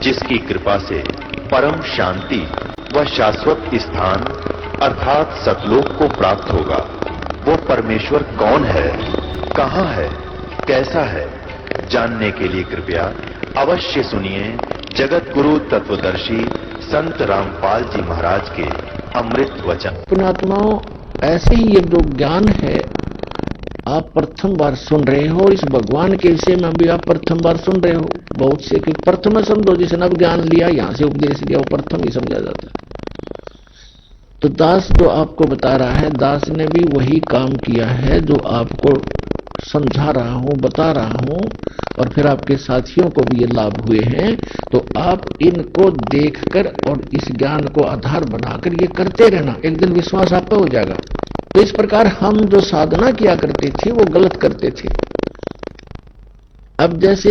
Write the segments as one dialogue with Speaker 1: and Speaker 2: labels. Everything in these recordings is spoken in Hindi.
Speaker 1: जिसकी कृपा से परम शांति व शाश्वत स्थान अर्थात सतलोक को प्राप्त होगा। वो परमेश्वर कौन है, कहां है, कैसा है, जानने के लिए कृपया अवश्य सुनिए जगत गुरु तत्वदर्शी संत रामपाल जी महाराज के अमृत वचन।
Speaker 2: पुण्यात्माओं, ऐसे ही ये जो ज्ञान है आप प्रथम बार सुन रहे हो, इस भगवान के विषय में भी आप प्रथम बार सुन रहे हो। बहुत से कि प्रथम समझो, जिसने अब ज्ञान लिया, यहां से उपदेश लिया, वो प्रथम ही समझा जाता है। तो दास जो आपको बता रहा है, दास ने भी वही काम किया है जो आपको समझा रहा हूं, बता रहा हूं, और फिर आपके साथियों को भी ये लाभ हुए हैं। तो आप इनको देखकर और इस ज्ञान को आधार बनाकर ये करते रहना, एक दिन विश्वास आप पे हो जाएगा। तो इस प्रकार हम जो साधना किया करते थे वो गलत करते थे। अब जैसे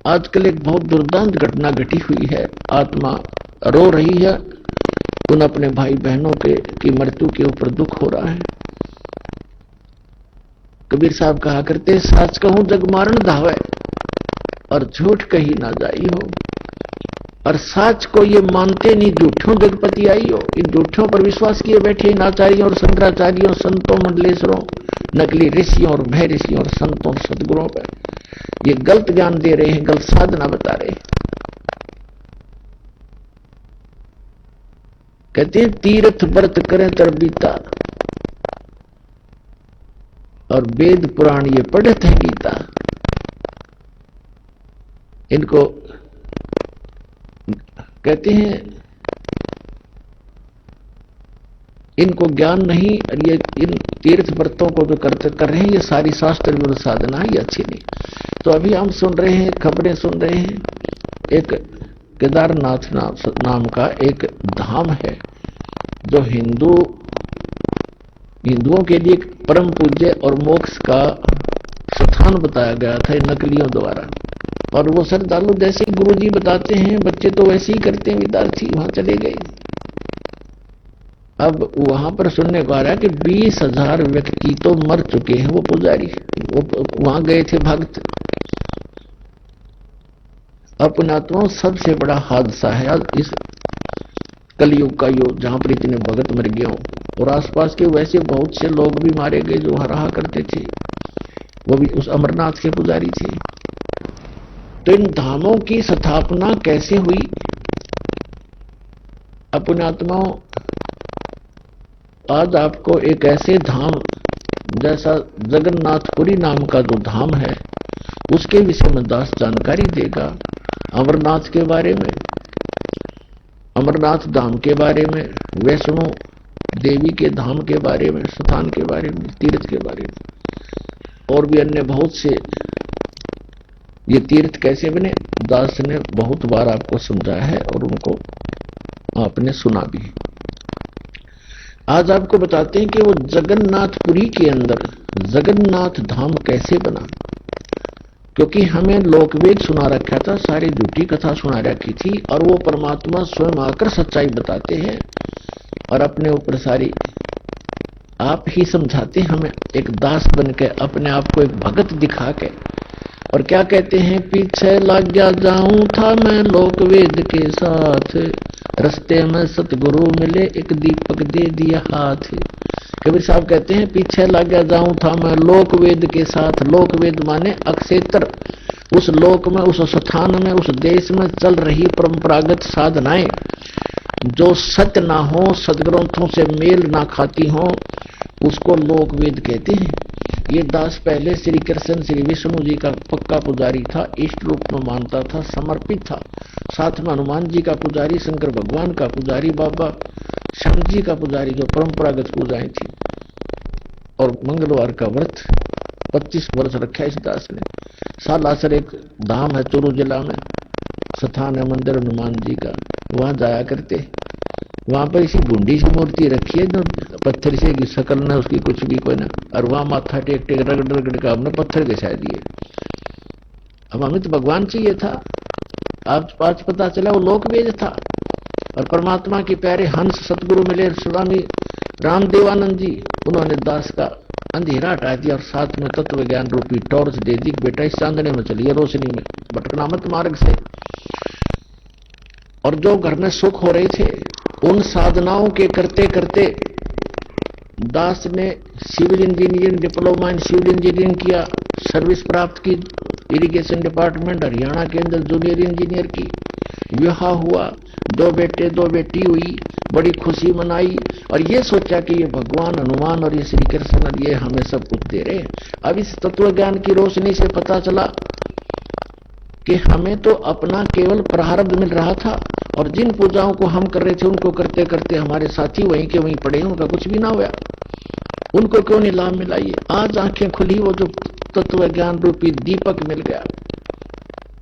Speaker 2: आजकल एक बहुत दुर्दांत घटना घटी हुई है, आत्मा रो रही है, उन अपने भाई बहनों के की मृत्यु के ऊपर दुख हो रहा है। कबीर साहब कहा करते, सच कहूं जग मारण धावे और झूठ कही ना जाई हो। और सच को ये मानते नहीं, झूठों जगपति आई हो। इन झूठों पर विश्वास किए बैठे इन आचार्यों और शंकराचार्यों, संतों, मंडलेश्वरों, नकली ऋषियों और भय ऋषियों और संतों और सदगुरुओं पर ये गलत ज्ञान दे रहे हैं, गलत साधना बता रहे हैं। कहते हैं तीर्थ व्रत करें तरबीता और वेद पुराण ये पढ़ते हैं गीता। इनको कहते हैं इनको ज्ञान नहीं, और ये इन तीर्थ व्रतों को जो कर रहे हैं ये सारी शास्त्र विरुद्ध साधना है, ये अच्छी नहीं। तो अभी हम सुन रहे हैं, खबरें सुन रहे हैं, एक केदारनाथ नाम का एक धाम है जो हिंदुओं के लिए परम पूज्य और मोक्ष का स्थान बताया गया था नकलियों द्वारा। और वो श्रद्धालु जैसे गुरुजी बताते हैं, बच्चे तो वैसे ही करते हैं, विद्यार्थी वहां चले गए। अब वहां पर सुनने को आ रहा है कि 20,000 व्यक्ति तो मर चुके हैं। वो पुजारी वो वहां गए थे भक्त। अपनात्माओं, सबसे बड़ा हादसा है आज इस कलयुग का युग, जहां पर इतने भगत मर गए हों और आसपास के वैसे बहुत से लोग भी मारे गए जो रहा करते थे, वो भी उस अमरनाथ के पुजारी थे। तो इन धामों की स्थापना कैसे हुई? अपने आत्माओं, आज आपको एक ऐसे धाम जैसा जगन्नाथपुरी नाम का जो धाम है उसके विषय में दास जानकारी देगा। अमरनाथ के बारे में, अमरनाथ धाम के बारे में, वैष्णो देवी के धाम के बारे में, स्थान के बारे में, तीर्थ के बारे में, और भी अन्य बहुत से ये तीर्थ कैसे बने, दास ने बहुत बार आपको समझाया है और उनको आपने सुना भी। आज आपको बताते हैं कि वो जगन्नाथपुरी के अंदर जगन्नाथ धाम कैसे बना। क्योंकि हमें लोकवेद सुना रखा था, सारी झूठी कथा सुना रखी थी, और वो परमात्मा स्वयं आकर सच्चाई बताते हैं और अपने ऊपर सारी आप ही समझाते, हमें एक दास बन के, अपने आप को एक भगत दिखा के। और क्या कहते हैं, पीछे लग जाऊं था मैं लोकवेद के साथ, रस्ते में सतगुरु मिले एक दीपक दे दिया हाथ। कबीर साहब कहते हैं पीछे लग जाऊं था मैं लोकवेद के साथ। लोकवेद माने अक्षेत्र, उस लोक में, उस स्थान में, उस देश में चल रही परंपरागत साधनाएं जो सत्य ना हो, सदग्रंथों से मेल ना खाती हो, उसको लोकवेद कहते हैं। ये दास पहले श्री कृष्ण श्री विष्णु जी का पक्का पुजारी था, इष्ट रूप में मानता था, समर्पित था। साथ में हनुमान जी का पुजारी, शंकर भगवान का पुजारी, बाबा श्याम जी का पुजारी, जो परंपरागत पूजाएं थी। और मंगलवार का व्रत 25 वर्ष रखा इस दास ने। सालासर एक धाम है चूरू जिला में, स्थान है मंदिर हनुमान जी का, वहां जाया करते। वहां पर इसी ढूंढी सी मूर्ति रखी है जो पत्थर से की शकल न उसकी कुछ भी कोई ना, और वहां माथा टेक टेक रगड़ रगड़ का हमने पत्थर घिसा दिए। अब हमें तो भगवान चाहिए था, आज पता चला वो लोकवेद था। और परमात्मा के प्यारे हंस सतगुरु मिले स्वामी रामदेवानंद जी, उन्होंने दास का अंधेरा हटा दिया और साथ में तत्व ज्ञान रूपी टॉर्च दे दी, बेटा इस चांदने में चलिए, रोशनी में, भटकना मत मार्ग से। और जो घर में सुख हो रहे थे, उन साधनाओं के करते करते दास ने civil engineering diploma in civil engineering किया, सर्विस प्राप्त की इरिगेशन डिपार्टमेंट हरियाणा के अंदर जूनियर इंजीनियर की। विवाह हुआ, 2 बेटे 2 बेटी हुई, बड़ी खुशी मनाई और ये सोचा कि ये भगवान हनुमान और ये श्री कृष्ण और ये हमें सब कुछ दे रहे। अब इस तत्व ज्ञान की रोशनी से पता चला कि हमें तो अपना केवल प्रारब्ध मिल रहा था और जिन पूजाओं को हम कर रहे थे उनको करते करते हमारे साथी वहीं के वहीं पड़े, उनका कुछ भी ना हुआ, उनको क्यों नहीं लाभ मिला। ये आज आंखें खुली, वो जो तत्व ज्ञान रूपी दीपक मिल गया।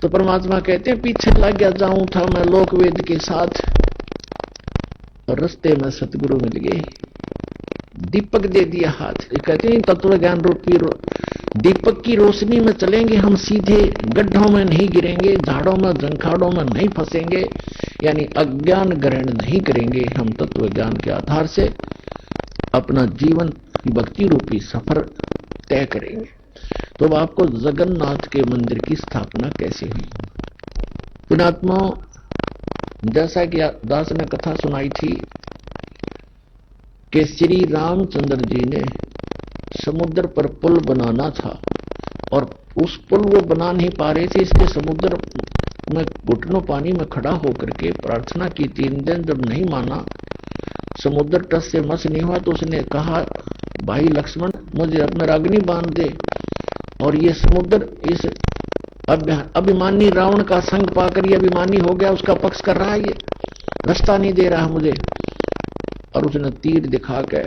Speaker 2: तो परमात्मा कहते हैं पीछे लग गया जाऊं था मैं लोक वेद के साथ और रास्ते में सतगुरु मिल गए, दीपक दे दिया हाथ। कहते हैं तत्व ज्ञान रूपी दीपक की रोशनी में चलेंगे हम, सीधे गड्ढों में नहीं गिरेंगे, झाड़ों में झंखाड़ों में नहीं फंसेंगे, यानी अज्ञान ग्रहण नहीं करेंगे। हम तत्व ज्ञान के आधार से अपना जीवन भक्ति रूपी सफर तय करेंगे। तो अब आपको जगन्नाथ के मंदिर की स्थापना कैसे हुई। पुण्यात्मा, जैसा कि दास ने कथा सुनाई थी कि श्री रामचंद्र जी ने समुद्र पर पुल बनाना था और उस पुल वो बना नहीं पा रहे थे, इसलिए समुद्र में घुटनों पानी में खड़ा होकर के प्रार्थना की। 3 दिन जब नहीं माना, समुद्र तट से मस नहीं हुआ, तो उसने कहा भाई लक्ष्मण मुझे अपना रागनी बांध दे। और ये समुद्र इस अभिमानी रावण का संग पाकर ये अभिमानी हो गया, उसका पक्ष कर रहा है, ये रास्ता नहीं दे रहा मुझे। और उसने तीर दिखा के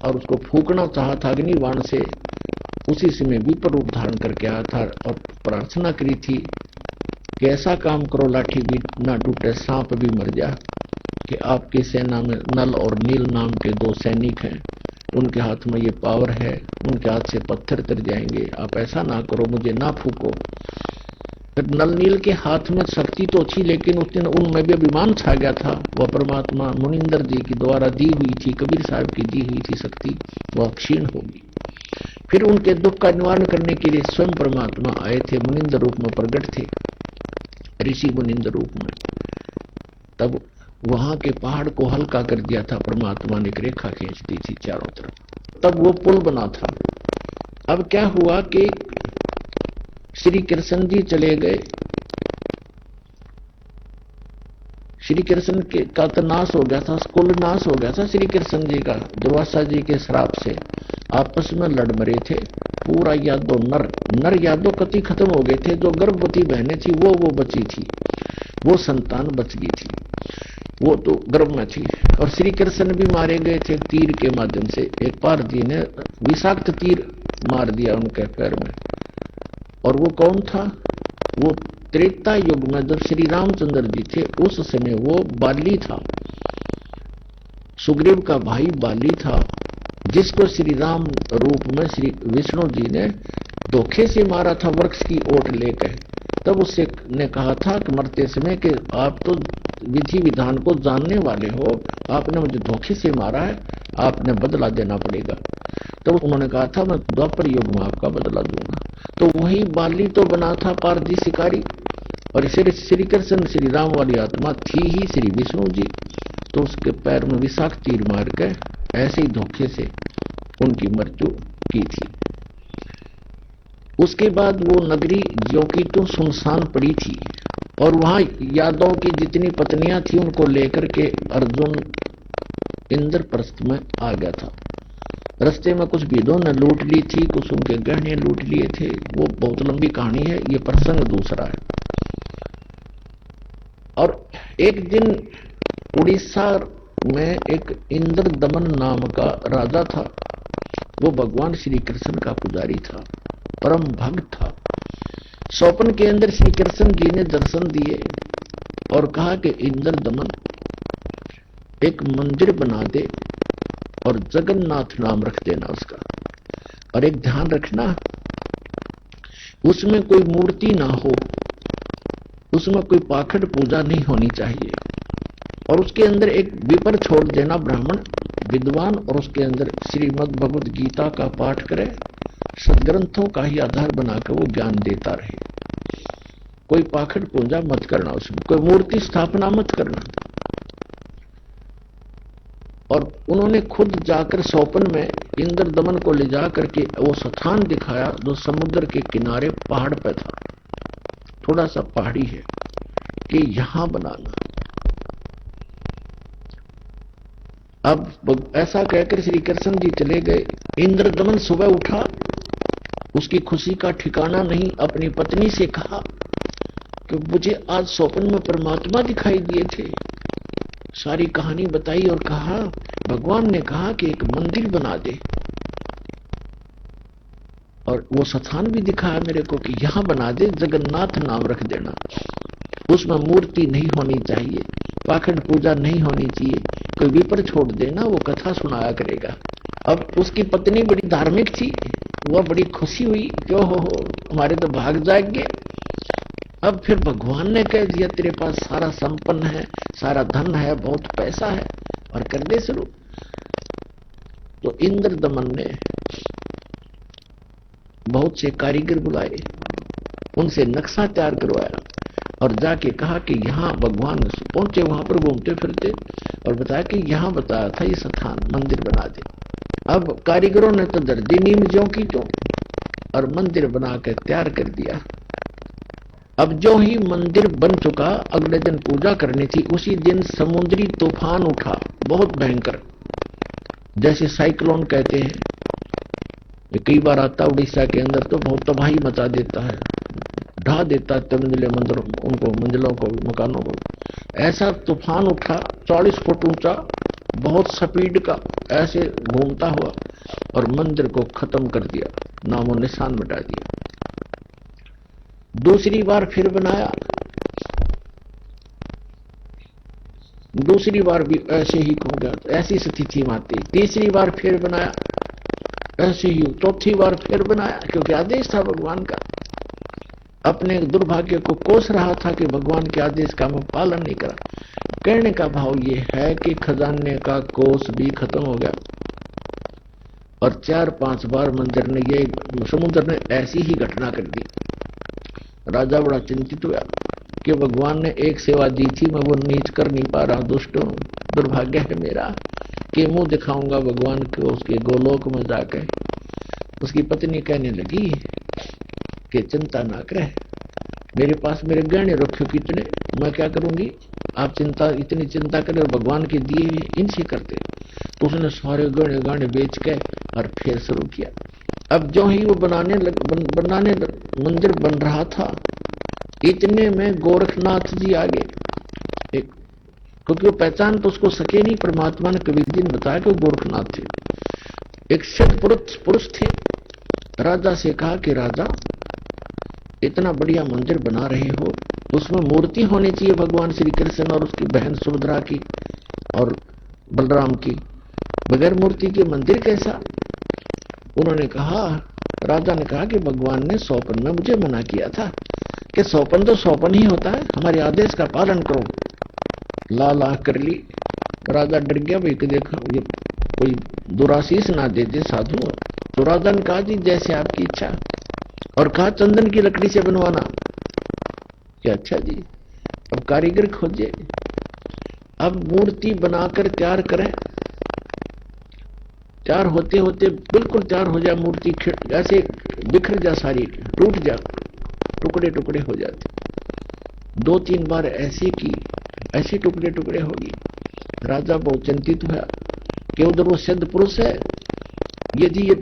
Speaker 2: और उसको फूकना चाहा था अग्नि बाण से, उसी समय विपर रूप धारण करके आया था और प्रार्थना करी थी कि ऐसा काम करो लाठी भी ना टूटे, सांप भी मर जाए। कि आपकी सेना में नल और नील नाम के 2 सैनिक हैं, उनके हाथ में ये पावर है, उनके हाथ से पत्थर तर जाएंगे, आप ऐसा ना करो, मुझे ना फूको। फिर नल नील के हाथ में शक्ति तो थी, लेकिन उस दिन उनमें भी अभिमान छा गया था। वह परमात्मा मुनिंदर जी की द्वारा दी हुई थी, कबीर साहब की दी हुई थी शक्ति, वह क्षीण होगी। फिर उनके दुख का निवारण करने के लिए स्वयं परमात्मा आए थे, मुनिंदर रूप में प्रकट थे, ऋषि मुनिंदर रूप में। तब वहां के पहाड़ को हल्का कर दिया था परमात्मा ने, एक रेखा खींच दी थी चारों तरफ, तब वो पुल बना था। अब क्या हुआ कि श्री कृष्ण जी चले गए, श्री कृष्ण के का तो नाश हो गया था, कुल नाश हो गया था श्री कृष्ण जी का दुर्वासा जी के श्राप से। आपस में लड़ मरे थे, पूरा यादव नर यादव कति खत्म हो गए थे। जो गर्भवती बहनें थी वो बची थी, वो संतान बच गई थी, वो तो गर्भ में थी। और श्री कृष्ण भी मारे गए थे तीर के माध्यम से। एक पारधी ने विषाक्त तीर मार दिया उनके पैर में। और वो कौन था? वो त्रेता युग में जब श्री रामचंद्र जी थे, उस समय वो बाली था, सुग्रीव का भाई बाली था, जिसको श्री राम रूप में श्री विष्णु जी ने धोखे से मारा था वृक्ष की ओट लेकर। तब उससे ने कहा था कि मरते समय कि आप तो विधि विधान को जानने वाले हो, आपने मुझे धोखे से मारा है, आपने बदला देना पड़ेगा। तो उन्होंने कहा था मैं द्वापर युग में आपका बदला दूंगा। तो वही बाली तो बना था पारधी शिकारी, और श्री कृष्ण श्री राम वाली आत्मा थी ही श्री विष्णु जी। तो उसके पैर में विषाक्त तीर मार के ऐसे ही धोखे से उनकी मृत्यु की थी। उसके बाद वो नगरी जो की तो सुनसान पड़ी थी, और वहां यादव की जितनी पत्नियां थी उनको लेकर के अर्जुन इंद्रप्रस्थ में आ गया था। रास्ते में कुछ भीड़ों ने लूट ली थी, कुछ उनके गहने लूट लिए थे, वो बहुत लंबी कहानी है, ये प्रसंग दूसरा है। और एक दिन उड़ीसा में एक इंद्र दमन नाम का राजा था। वो भगवान श्री कृष्ण का पुजारी था, परम भक्त था। स्वप्न के अंदर श्री कृष्ण जी ने दर्शन दिए और कहा कि इंद्र दमन एक मंदिर बना दे और जगन्नाथ नाम रख देना उसका, और एक ध्यान रखना उसमें कोई मूर्ति ना हो, उसमें कोई पाखंड पूजा नहीं होनी चाहिए, और उसके अंदर एक विपर छोड़ देना ब्राह्मण विद्वान, और उसके अंदर श्रीमद् भगवद गीता का पाठ करे, सदग्रंथों का ही आधार बनाकर वो ज्ञान देता रहे। कोई पाखंड पूजा मत करना, उसमें कोई मूर्ति स्थापना मत करना। और उन्होंने खुद जाकर स्वप्न में इंद्र दमन को ले जाकर के वो स्थान दिखाया जो समुद्र के किनारे पहाड़ पे था, थोड़ा सा पहाड़ी है, कि यहां बनाना। अब ऐसा कहकर श्री कृष्ण जी चले गए। इंद्र दमन सुबह उठा, उसकी खुशी का ठिकाना नहीं। अपनी पत्नी से कहा कि मुझे आज स्वप्न में परमात्मा दिखाई दिए थे। सारी कहानी बताई और कहा भगवान ने कहा कि एक मंदिर बना दे, और वो स्थान भी दिखाया मेरे को कि यहां बना दे, जगन्नाथ नाम रख देना। उसमें मूर्ति नहीं होनी चाहिए, पाखंड पूजा नहीं होनी चाहिए, कोई विपर छोड़ देना, वो कथा सुनाया करेगा। अब उसकी पत्नी बड़ी धार्मिक थी, वह बड़ी खुशी हुई, जो हो हमारे तो भाग जाएंगे। अब फिर भगवान ने कह दिया तेरे पास सारा संपन्न है, सारा धन है, बहुत पैसा है, और कर दे शुरू। तो इंद्र दमन ने बहुत से कारीगर बुलाए, उनसे नक्शा तैयार करवाया और जाके कहा कि यहाँ भगवान पहुंचे, वहां पर घूमते फिरते, और बताया कि यहाँ बताया था ये स्थान मंदिर बना दे। अब कारीगरों ने तो दर्दी नीम ज्यों की त्यों, और मंदिर बना के तैयार कर दिया। अब जो ही मंदिर बन चुका, अगले दिन पूजा करनी थी। उसी दिन समुद्री तूफान उठा, बहुत भयंकर, जैसे साइक्लोन कहते हैं। ये कई बार आता उड़ीसा के अंदर, तो बहुत तबाही मचा देता है, ढा देता है मंजिले मंदिरों उनको, मंजिलों को, मकानों को। ऐसा तूफान उठा 40 फुट ऊंचा, बहुत स्पीड का, ऐसे घूमता हुआ, और मंदिर को खत्म कर दिया, नामो निशान मिटा दिया। दूसरी बार फिर बनाया, दूसरी बार भी ऐसे ही हो गया, ऐसी स्थिति में आती। तीसरी बार फिर बनाया, ऐसे ही। चौथी बार फिर बनाया, क्योंकि आदेश था भगवान का। अपने दुर्भाग्य को कोस रहा था कि भगवान के आदेश का मैं पालन नहीं करा। कहने का भाव ये है कि खजाने का कोस भी खत्म हो गया, और 4-5 बार मंदिर ने, ये समुद्र ने ऐसी ही घटना कर दी। राजा बड़ा चिंतित हुआ कि भगवान ने एक सेवा दी थी, मैं वो नीच कर नहीं पा रहा। दुष्टों, दुर्भाग्य है मेरा कि मुंह दिखाऊंगा भगवान को उसके गोलोक में जाकर। उसकी पत्नी कहने लगी कि चिंता ना करे, मेरे पास मेरे गहने रखे कितने, मैं क्या करूंगी, आप चिंता, इतनी चिंता करें, और भगवान के दिए इनसे करते। तो उसने सारे गहने गाने बेच के और फिर शुरू किया। अब जो ही वो बनाने मंदिर बन रहा था, इतने में गोरखनाथ जी आगे। क्योंकि वो पहचान तो उसको सके नहीं, परमात्मा ने कभी दिन बताया कि वो गोरखनाथ थे। एक सिद्ध पुरुष थे। राजा से कहा कि राजा, इतना बढ़िया मंदिर बना रहे हो, उसमें मूर्ति होनी चाहिए भगवान श्री कृष्ण और उसकी बहन सुभद्रा की और बलराम की। बगैर मूर्ति के मंदिर कैसा? उन्होंने कहा, राजा ने कहा कि भगवान ने स्वप्न में मुझे मना किया था कि स्वप्न तो स्वप्न ही होता है, हमारे आदेश का पालन करो। ला कर ली। राजा डर गया, भाई कि देखो ये कोई दुराशीष ना दे दे साधु। तो राजा ने कहा, जी जैसे आपकी इच्छा, और कहा चंदन की लकड़ी से बनवाना। क्या? अच्छा जी। अब कारीगर खोजे, अब मूर्ति बनाकर तैयार करें। तैयार होते होते बिल्कुल तैयार हो जाए मूर्ति, ऐसे बिखर जा, सारी टूट जा, टुकड़े टुकड़े हो जाते। 2-3 बार ऐसे की, ऐसे टुकड़े टुकड़े होगी। राजा बहुत चिंतित हुआ कि उधर वो सिद्ध पुरुष है, यदि ये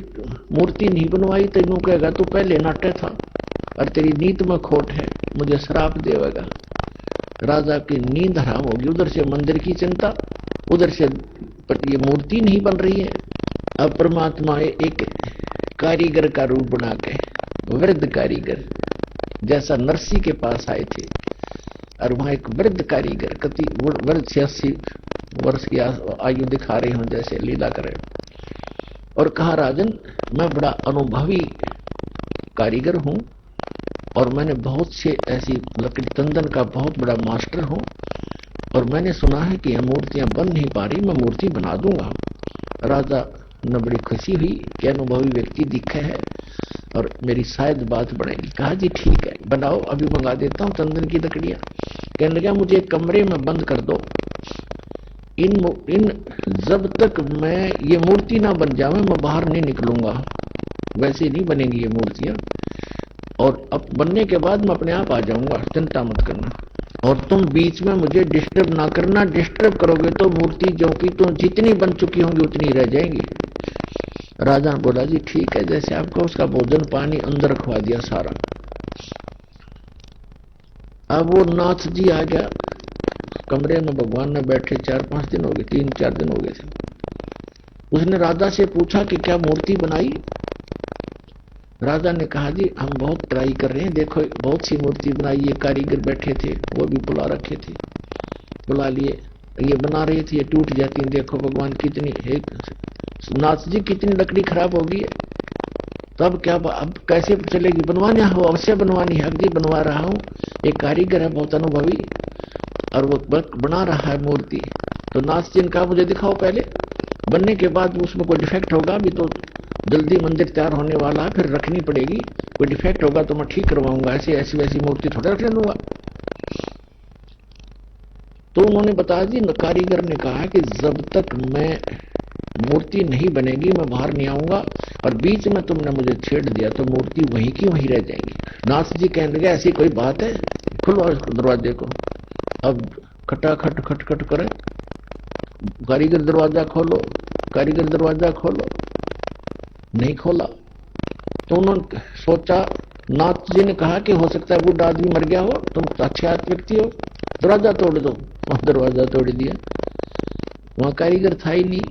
Speaker 2: मूर्ति नहीं बनवाई तो इन्हों कहेगा तो पहले नाट्य था और तेरी नीत में खोट है, मुझे श्राप देगा। राजा की नींद हराम होगी। उधर से मंदिर की चिंता, उधर से ये मूर्ति नहीं बन रही है। अब परमात्मा एक कारीगर का रूप बना के, वृद्ध कारीगर जैसा नरसी के पास आए थे, और वहां एक वृद्ध कारीगर, कति वृद्ध 86 वर्ष की आयु दिखा रहे हों, जैसे लीला कर रहे हो, और कहा, राजन मैं बड़ा अनुभवी कारीगर हूं और मैंने बहुत से ऐसी लकड़ी चंदन का बहुत बड़ा मास्टर हूं, और मैंने सुना है कि यह मूर्तियां बन नहीं पा रही, मैं मूर्ति बना दूंगा। राजा ने बड़ी खुशी हुई कि अनुभवी व्यक्ति दिखे है, और मेरी शायद बात बनेगी। कहा जी ठीक है, बनाओ, अभी मंगा देता हूँ चंदन की लकड़ियां। कहने लगा मुझे एक कमरे में बंद कर दो, इन जब तक मैं ये मूर्ति ना बन जावे मैं बाहर नहीं निकलूंगा। वैसे नहीं बनेगी ये मूर्तियां, और अब बनने के बाद मैं अपने आप आ जाऊंगा, चिंता मत करना। और तुम बीच में मुझे डिस्टर्ब ना करना, डिस्टर्ब करोगे तो मूर्ति जो कि तो जितनी बन चुकी होंगी उतनी रह जाएंगी। राजा ने बोला जी ठीक है, जैसे आपको। उसका भोजन पानी अंदर रखवा दिया सारा। अब वो नाथ जी आ गया कमरे में, भगवान ने बैठे 4-5 दिन हो गए, 3-4 दिन हो गए थे। उसने राजा से पूछा कि क्या मूर्ति बनाई? राजा ने कहा जी हम बहुत ट्राई कर रहे हैं, देखो बहुत सी मूर्ति बनाई, ये कारीगर बैठे थे वो भी बुला रखे थे, बुला लिए, ये बना रहे थे, ये टूट जाती है, देखो भगवान कितनी, एक नाथ जी कितनी लकड़ी खराब होगी, तब क्या, अब कैसे चलेगी? बनवानी है, वो अवश्य बनवानी है जी, बनवा रहा हूँ। एक कारीगर है बहुत अनुभवी और वो बना रहा है मूर्ति। तो नाथ जी ने कहा मुझे दिखाओ पहले, बनने के बाद उसमें कोई डिफेक्ट होगा, अभी तो जल्दी मंदिर तैयार होने वाला है, फिर रखनी पड़ेगी, कोई डिफेक्ट होगा तो मैं ठीक करवाऊंगा, ऐसी ऐसी वैसी मूर्ति थोड़ा रखने दूंगा। तो उन्होंने बताया जी, कारीगर ने कहा कि जब तक मैं मूर्ति नहीं बनेगी मैं बाहर नहीं आऊंगा, और बीच में तुमने मुझे छेड़ दिया तो मूर्ति वहीं की वहीं रह जाएगी। नाथ जी कहने लगे ऐसी कोई बात है, खुलवाओ इस दरवाजे को। अब खटाखट खटखट करे, कारीगर दरवाजा खोलो, कारीगर दरवाजा खोलो, नहीं खोला। तो उन्होंने सोचा, नाथ जी ने कहा कि हो सकता है बूढ़ा आदमी मर गया हो, तुम अच्छे व्यक्ति हो, दरवाजा तोड़ दो। दरवाजा तोड़ दिया, वहां कारीगर था ही नहीं।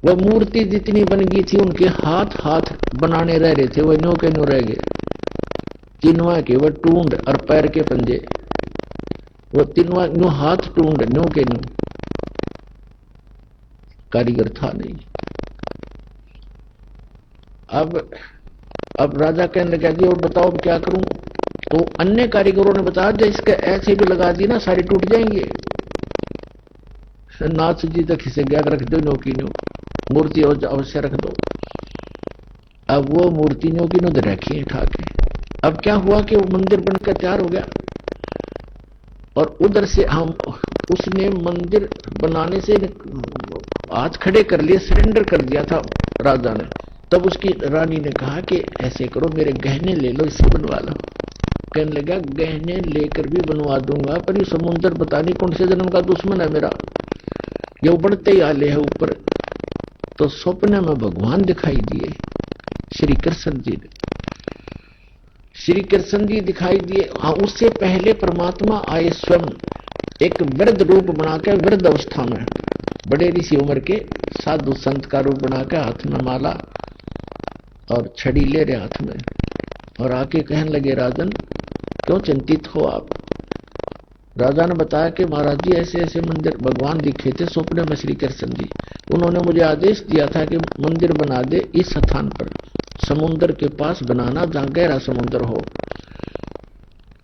Speaker 2: वह मूर्ति जितनी बन गई थी उनके हाथ हाथ बनाने रह रहे थे, वह न्यू के न्यू रह गए। तीनवा के वह टूंड और पैर के पंजे, वो तीनवा न्यू हाथ टूंड न्यू के न्यू, कारीगर था नहीं। अब राजा कहने लगा जी और बताओ अब क्या करूं? तो अन्य कारीगरों ने बताया जो इसके ऐसे भी लगा दी ना सारी टूट जाएंगे। नाथ जी तक इसे गैर रख दो, नो की नो मूर्ति अवश्य रख दो। अब वो मूर्ति नो की नो रखी है ठाके। अब क्या हुआ कि वो मंदिर बनकर तैयार हो गया, और उधर से हम उसने मंदिर बनाने से हाथ खड़े कर लिए, सरेंडर कर दिया था राजा ने। तब उसकी रानी ने कहा कि ऐसे करो मेरे गहने ले लो, इससे बनवा लो। कहने लगा गहने लेकर भी बनवा दूंगा, पर ये समुद्र पता नहीं कौन से जन्म का दुश्मन है मेरा, ये उबड़ते ही आले है ऊपर। तो स्वप्न में भगवान दिखाई दिए, श्री कृष्ण जी ने, श्री कृष्ण जी दिखाई दिए। हाँ, उससे पहले परमात्मा आए स्वयं एक वृद्ध रूप बनाकर, वृद्ध अवस्था में बड़े ऋषि उम्र के साधु संत का रूप बनाकर, हाथ में माला और छड़ी ले रहे हाथ में, और आके कहने लगे राजन क्यों चिंतित हो आप? राजा ने बताया कि महाराज जी ऐसे ऐसे मंदिर भगवान दिखे थे स्वप्न में श्री कृष्ण जी, उन्होंने मुझे आदेश दिया था कि मंदिर बना दे इस स्थान पर, समुद्र के पास बनाना जहां गहरा समुद्र हो।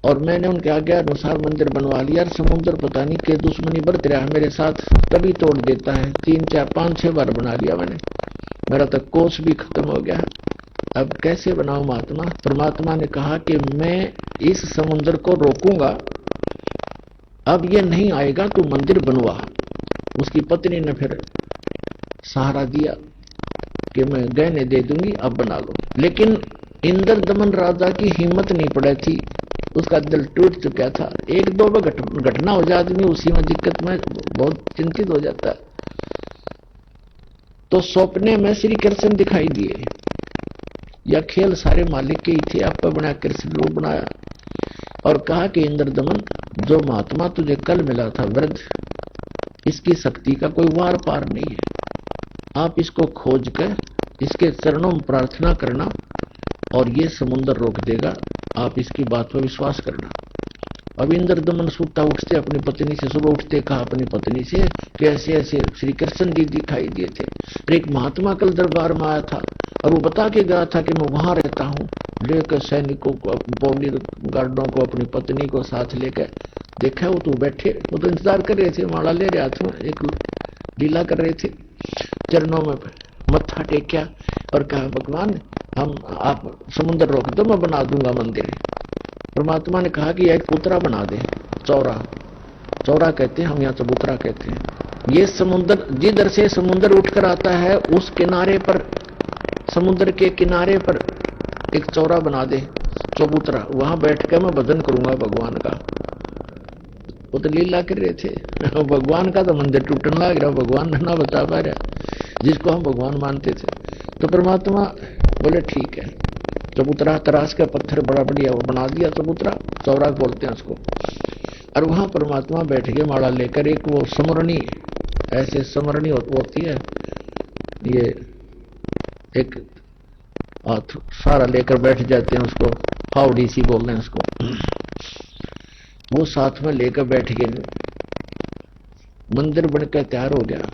Speaker 2: और मैंने उनके आज्ञा अनुसार मंदिर बनवा लिया। और समुद्र पता नहीं के दुश्मनी बरत रहा है मेरे साथ, तभी तोड़ देता है। 3, 4, 5, 6 बार बना लिया मैंने, मेरा तक कोष भी खत्म हो गया। अब कैसे बनाऊं महात्मा? परमात्मा ने कहा कि मैं इस समुद्र को रोकूंगा, अब ये नहीं आएगा, तू मंदिर बनवा। उसकी पत्नी ने फिर सहारा दिया कि मैं गहने दे दूंगी, अब बना लो। लेकिन इंद्र दमन राजा की हिम्मत नहीं पड़ी थी, उसका दिल टूट चुका था। 1-2 घटना हो जाए आदमी उसी में दिक्कत में बहुत चिंतित हो जाता है। तो सपने में श्री कृष्ण दिखाई दिए, या खेल सारे मालिक के ही थे, आपका बना कृष्ण रूप बनाया और कहा कि इंद्र दमन जो महात्मा तुझे कल मिला था वृद्ध, इसकी शक्ति का कोई वार पार नहीं है। आप इसको खोज कर इसके चरणों में प्रार्थना करना और ये समुद्र रोक देगा, आप इसकी बात पर विश्वास करना। अब इंद्र दमन सुता उठते अपनी पत्नी से, सुबह उठते कहा अपनी पत्नी से कि ऐसे ऐसे श्री कृष्ण जी दिखाई दिए थे। एक महात्मा कल दरबार में आया था और वो बता के गया था कि मैं वहां रहता हूँ। लेकर सैनिकों को, बॉडी गार्डों को, अपनी पत्नी को साथ लेकर देखा, वो तो बैठे, वो तो इंतजार कर रहे थे, माला ले रहे हाथ में, एक लीला कर रहे थे। चरणों में मत्था टेक्या और कहा भगवान हम आप समुद्र रोक दो, मैं बना दूंगा मंदिर। परमात्मा ने कहा कि एक पुतरा बना दे, चौरा। चौरा कहते हैं हम, यहाँ चबूतरा कहते हैं। ये समुद्र जिधर से समुद्र उठकर आता है उस किनारे पर, समुद्र के किनारे पर एक चौरा बना दे, चबूतरा। वहां बैठ कर मैं भजन करूंगा भगवान का। वो तो लीला कर रहे थे, भगवान का तो मंदिर टूटने लग रहा, भगवान ना बचा पा रहा जिसको हम भगवान मानते थे। तो परमात्मा बोले ठीक है, चबूतरा तराश का पत्थर बड़ा बढ़िया वो बना दिया, चबूतरा चौरा बोलते हैं उसको। और वहां परमात्मा बैठ के माला लेकर, एक वो समरणी, ऐसे समरणी होती है, ये एक हाथ सारा लेकर बैठ जाते हैं, उसको फावड़ी सी बोल रहे हैं उसको। वो साथ में लेकर बैठ गए, मंदिर बनकर तैयार हो गया,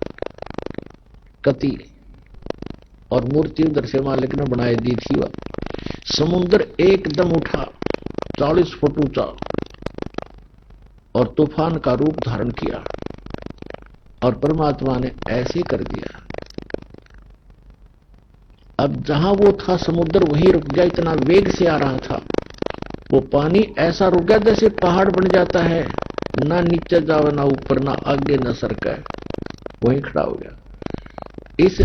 Speaker 2: कति और मूर्ति उधर से मालिक ने बनाई दी थी। वह समुद्र एकदम उठा, 40 फुट ऊंचा, और तूफान का रूप धारण किया। और परमात्मा ने ऐसे कर दिया, अब जहां वो था समुद्र वहीं रुक गया, इतना वेग से आ रहा था। वो पानी ऐसा रुक गया जैसे पहाड़ बन जाता है, ना नीचे जावे ना ऊपर, ना आगे ना सरका, वहीं खड़ा हो गया। इस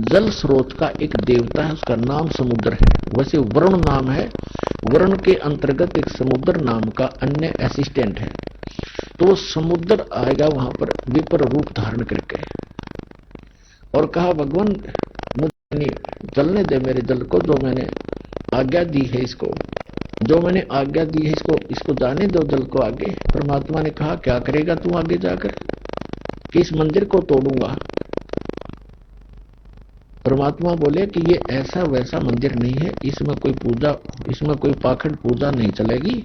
Speaker 2: जल स्रोत का एक देवता है, उसका नाम समुद्र है। वैसे वरुण नाम है, वरुण के अंतर्गत एक समुद्र नाम का अन्य असिस्टेंट है। तो वो समुद्र आएगा वहां पर विपर रूप धारण करके, और कहा भगवान मुझे चलने दे मेरे जल को, जो मैंने आज्ञा दी है इसको, जो मैंने आज्ञा दी है इसको जाने दो जल को आगे। परमात्मा ने कहा क्या करेगा तू आगे जाकर, कि इस मंदिर को तोड़ूंगा। परमात्मा बोले कि ये ऐसा वैसा मंदिर नहीं है, इसमें कोई पूजा, इसमें कोई पाखंड पूजा नहीं चलेगी,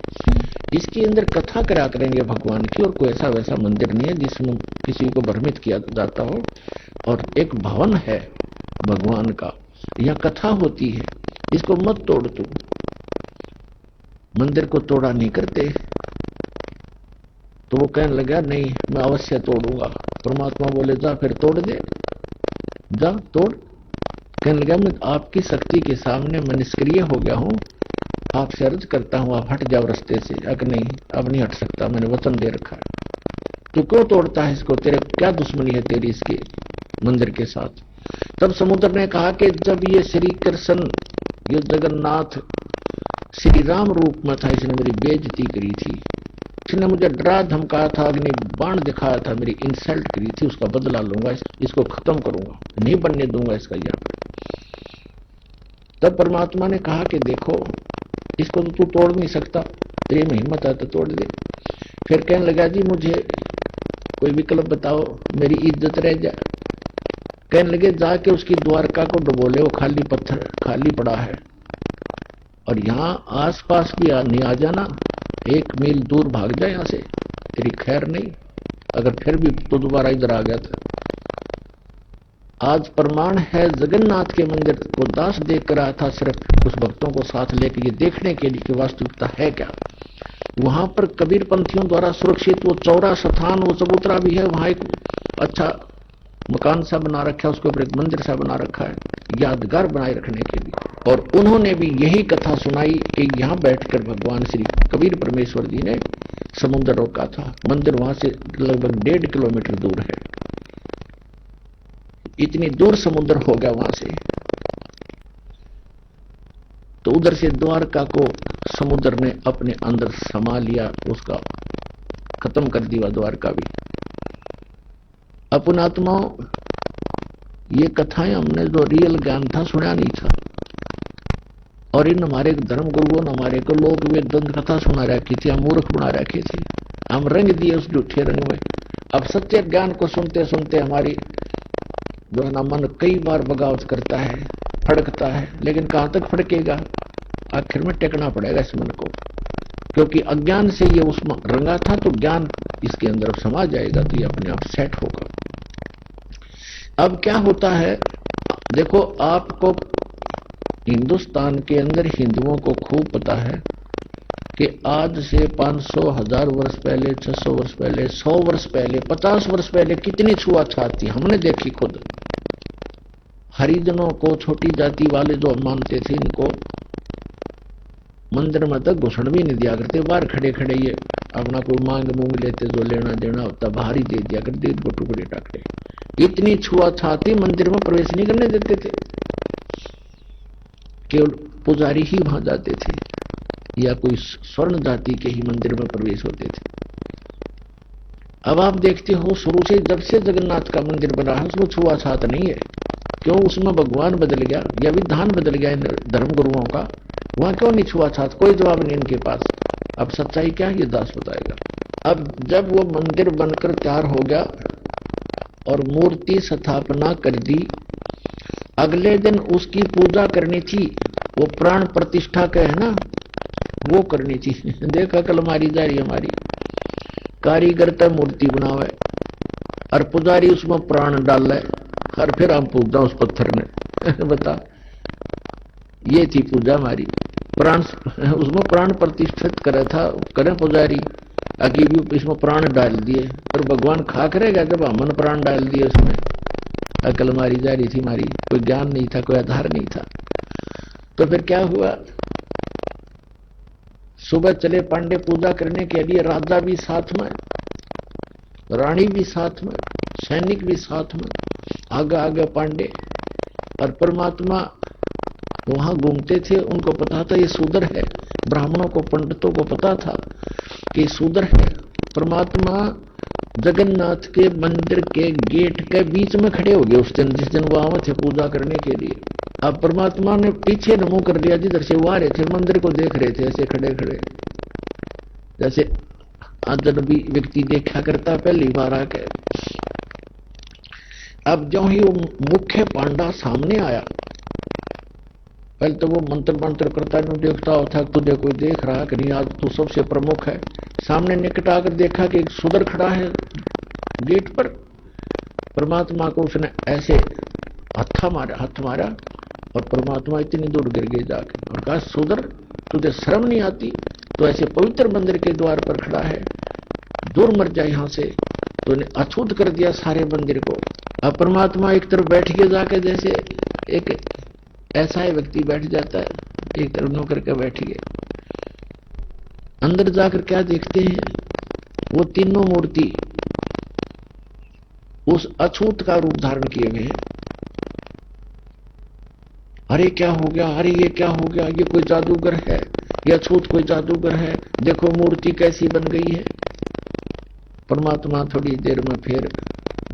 Speaker 2: इसके अंदर कथा करा करेंगे भगवान की, और कोई ऐसा वैसा मंदिर नहीं है जिसमें किसी को भ्रमित किया जाता हो। और एक भवन है भगवान का, यह कथा होती है, इसको मत तोड़ तू। मंदिर को तोड़ा नहीं करते। तो वो कहने लगा नहीं मैं अवश्य तोड़ूंगा। परमात्मा बोले जा फिर तोड़ दे, जा तोड़। कहने लगा मैं आपकी शक्ति के सामने मैं निष्क्रिय हो गया हूं, आपसे अर्ज करता हूं आप हट जाओ रास्ते से। अगर नहीं, अब नहीं हट सकता, मैंने वचन दे रखा है। तू क्यों तोड़ता है इसको, तेरे क्या दुश्मनी है तेरी इसके मंदिर के साथ। तब समुद्र ने कहा कि जब ये श्री कृष्ण, ये जगन्नाथ श्री राम रूप में था, इसने मेरी बेइज्जती करी थी, इसने मुझे डरा धमकाया था, अग्नि बाण दिखाया था, मेरी इंसल्ट करी थी, उसका बदला लूंगा, इसको खत्म करूंगा, नहीं बनने दूंगा इसका यहाँ पर। तब परमात्मा ने कहा कि देखो इसको तो तू तोड़ नहीं सकता, तेरे में हिम्मत है तो तोड़ दे। फिर कहने लगा जी मुझे कोई विकल्प बताओ, मेरी इज्जत रह जाए। कहने लगे जाके उसकी द्वारका को डुबो ले, वो खाली पत्थर खाली पड़ा है, और यहाँ आसपास भी नहीं आ जाना, 1 मील दूर भाग जाए यहां से, तेरी खैर नहीं। अगर फिर भी तो दोबारा इधर आ गया था। आज प्रमाण है जगन्नाथ के मंदिर को दास देख कर आया था, सिर्फ कुछ भक्तों को साथ लेकर ये देखने के लिए कि वास्तविकता है क्या। वहां पर कबीर पंथियों द्वारा सुरक्षित वो चौरा स्थान, वो चबूतरा भी है, वहां एक अच्छा मकान सा बना रखा है, उसके ऊपर एक मंदिर सा बना रखा है यादगार बनाए रखने के लिए। और उन्होंने भी यही कथा सुनाई कि यहाँ बैठकर भगवान श्री कबीर परमेश्वर जी ने समुद्र रोका था। मंदिर वहां से लगभग 1.5 किलोमीटर दूर है, इतनी दूर समुद्र हो गया वहां से। तो उधर से द्वारका को समुद्र ने अपने अंदर समा लिया, उसका खत्म कर दिया द्वारका भी। अपन आत्माओं, ये कथाएं हमने जो रियल ज्ञान था सुना नहीं था, और इन हमारे धर्म गुरुओं ने हमारे को लोग वे दंत कथा सुना रखी थी, हम मूर्ख बना रखे थे, हम रंग दिए उस झूठे रंग में। अब सच्चे ज्ञान को सुनते सुनते हमारी जो है ना मन कई बार बगावत करता है, फड़कता है, लेकिन कहां तक फड़केगा, आखिर में टेकना पड़ेगा इस मन को, क्योंकि अज्ञान से ये उसमें रंगा था, तो ज्ञान इसके अंदर समा जाएगा, तो ये अपने आप सेट होगा। अब क्या होता है देखो, आपको हिंदुस्तान के अंदर हिंदुओं को खूब पता है कि आज से 500 1000 वर्ष पहले, 600 वर्ष पहले, 100 वर्ष पहले, 50 वर्ष पहले कितनी छुआछात थी, हमने देखी खुद। हरिजनों को, छोटी जाति वाले जो मानते थे, इनको मंदिर में तक घुसण भी नहीं दिया करते। बाहर खड़े खड़े ये अपना कोई मांग मूंग लेते, जो लेना देना होता बाहर ही दे दिया करते, इनको टुकड़े टाकड़े। इतनी छुआछाती, मंदिर में प्रवेश नहीं करने देते थे। केवल पुजारी ही वहां जाते थे या कोई स्वर्ण जाति के ही मंदिर में प्रवेश होते थे। अब आप देखते हो, शुरू से जब से जगन्नाथ का मंदिर बना है उसमें छुआछात नहीं है। क्यों? उसमें भगवान बदल गया या विधान बदल गया इन धर्म गुरुओं का? वहां क्यों नहीं छुआछात? कोई जवाब नहीं इनके पास। अब सच्चाई क्या है ये दास बताएगा। अब जब वो मंदिर बनकर तैयार हो गया और मूर्ति स्थापना कर दी, अगले दिन उसकी पूजा करनी थी। वो प्राण प्रतिष्ठा का है ना, वो करनी थी। देखा कल मारी जा रही हमारी कारीगर तो मूर्ति बनावे और पुजारी उसमें प्राण डाल है और फिर हम पूजा उस पत्थर ने। बता, ये थी पूजा हमारी। प्राण उसमें प्राण प्रतिष्ठित करे था, करे पुजारी, अभी भी इसमें प्राण डाल दिए। और भगवान खा करेगा जब हमने प्राण डाल दिए उसमें? अकल मारी जा रही थी हमारी, कोई ज्ञान नहीं था, कोई आधार नहीं था। तो फिर क्या हुआ? सुबह चले पांडे पूजा करने के लिए, राजा भी साथ में, रानी भी साथ में, सैनिक भी साथ में, आगे आगे पांडे। और परमात्मा वहां घूमते थे, उनको पता था ये शूद्र है। ब्राह्मणों को, पंडितों को पता था कि शूद्र है। परमात्मा जगन्नाथ के मंदिर के गेट के बीच में खड़े हो गए उस दिन, जिस दिन वो आए थे पूजा करने के लिए। अब परमात्मा ने पीछे मुंह कर लिया, जिधर से वो आ रहे थे मंदिर को देख रहे थे, ऐसे खड़े खड़े, जैसे अजनबी व्यक्ति देखा करता पहली बार आके। अब जो ही वो मुख्य पांडा सामने आया, पहले तो वो मंत्र मंत्र करता नहीं, देखता होता तुझे कोई देख रहा कि नहीं, आज तू सबसे प्रमुख है। सामने निकट आकर देखा कि एक शूद्र खड़ा है गेट पर। परमात्मा को उसने ऐसे हाथ मारा और परमात्मा इतनी दूर गिर गए जाके और कहा, शूद्र तुझे शर्म नहीं आती? तो ऐसे पवित्र मंदिर के द्वार पर खड़ा है, दूर मर जाए यहां से। तो उन्हें अछूत कर दिया सारे मंदिर को। अब परमात्मा एक तरफ बैठ के जाके, जैसे एक ऐसा ही व्यक्ति बैठ जाता है, एक तरफ नौकर के बैठ गए। अंदर जाकर क्या देखते हैं? वो तीनों मूर्ति उस अछूत का रूप धारण किए हुए हैं। अरे क्या हो गया, अरे ये क्या हो गया, ये कोई जादूगर है, ये अछूत कोई जादूगर है, देखो मूर्ति कैसी बन गई है। परमात्मा थोड़ी देर में फिर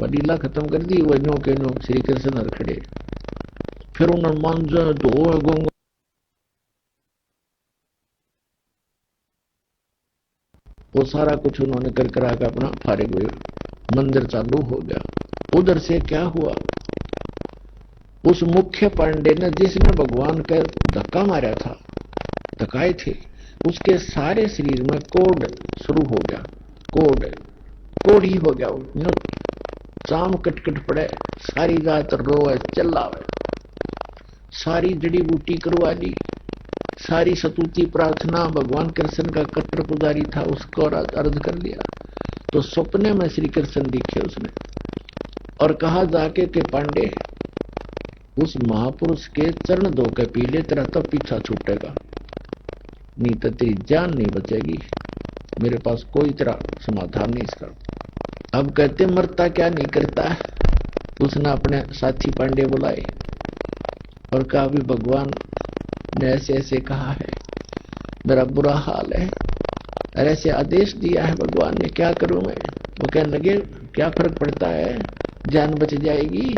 Speaker 2: लीला खत्म कर दी। वो नो के नो श्री कृष्ण खड़े, फिर उन्होंने मांझा धो गंगा, वो सारा कुछ उन्होंने कर करा के अपना फारिग हुए, मंदिर चालू हो गया। उधर से क्या हुआ? उस मुख्य पांडे ने, जिसने भगवान का धक्का मारा था, धक्काए थे, उसके सारे शरीर में कोढ़ शुरू हो गया। कोढ़ ही हो गया, चाम कटकट पड़े, सारी रात रोए चिल्लावे, सारी जड़ी बूटी करवा ली, सारी सतुति प्रार्थना। भगवान कृष्ण का कट्टर पुजारी था, उसको अर्ज कर लिया। तो सपने में श्री कृष्ण दिखे उसने और कहा जाके कि पांडे, उस महापुरुष के चरण धो के पी ले, तेरा तब पीछा छूटेगा, नहीं तो तेरी जान नहीं बचेगी। मेरे पास कोई तेरा समाधान नहीं इसका। अब कहते मरता क्या नहीं करता है। उसने अपने साथी पांडे बुलाए और कहा, भी भगवान ने ऐसे ऐसे कहा है, मेरा बुरा हाल है और ऐसे आदेश दिया है भगवान ने, क्या करूं मैं? वो कहने लगे, क्या फर्क पड़ता है, जान बच जाएगी,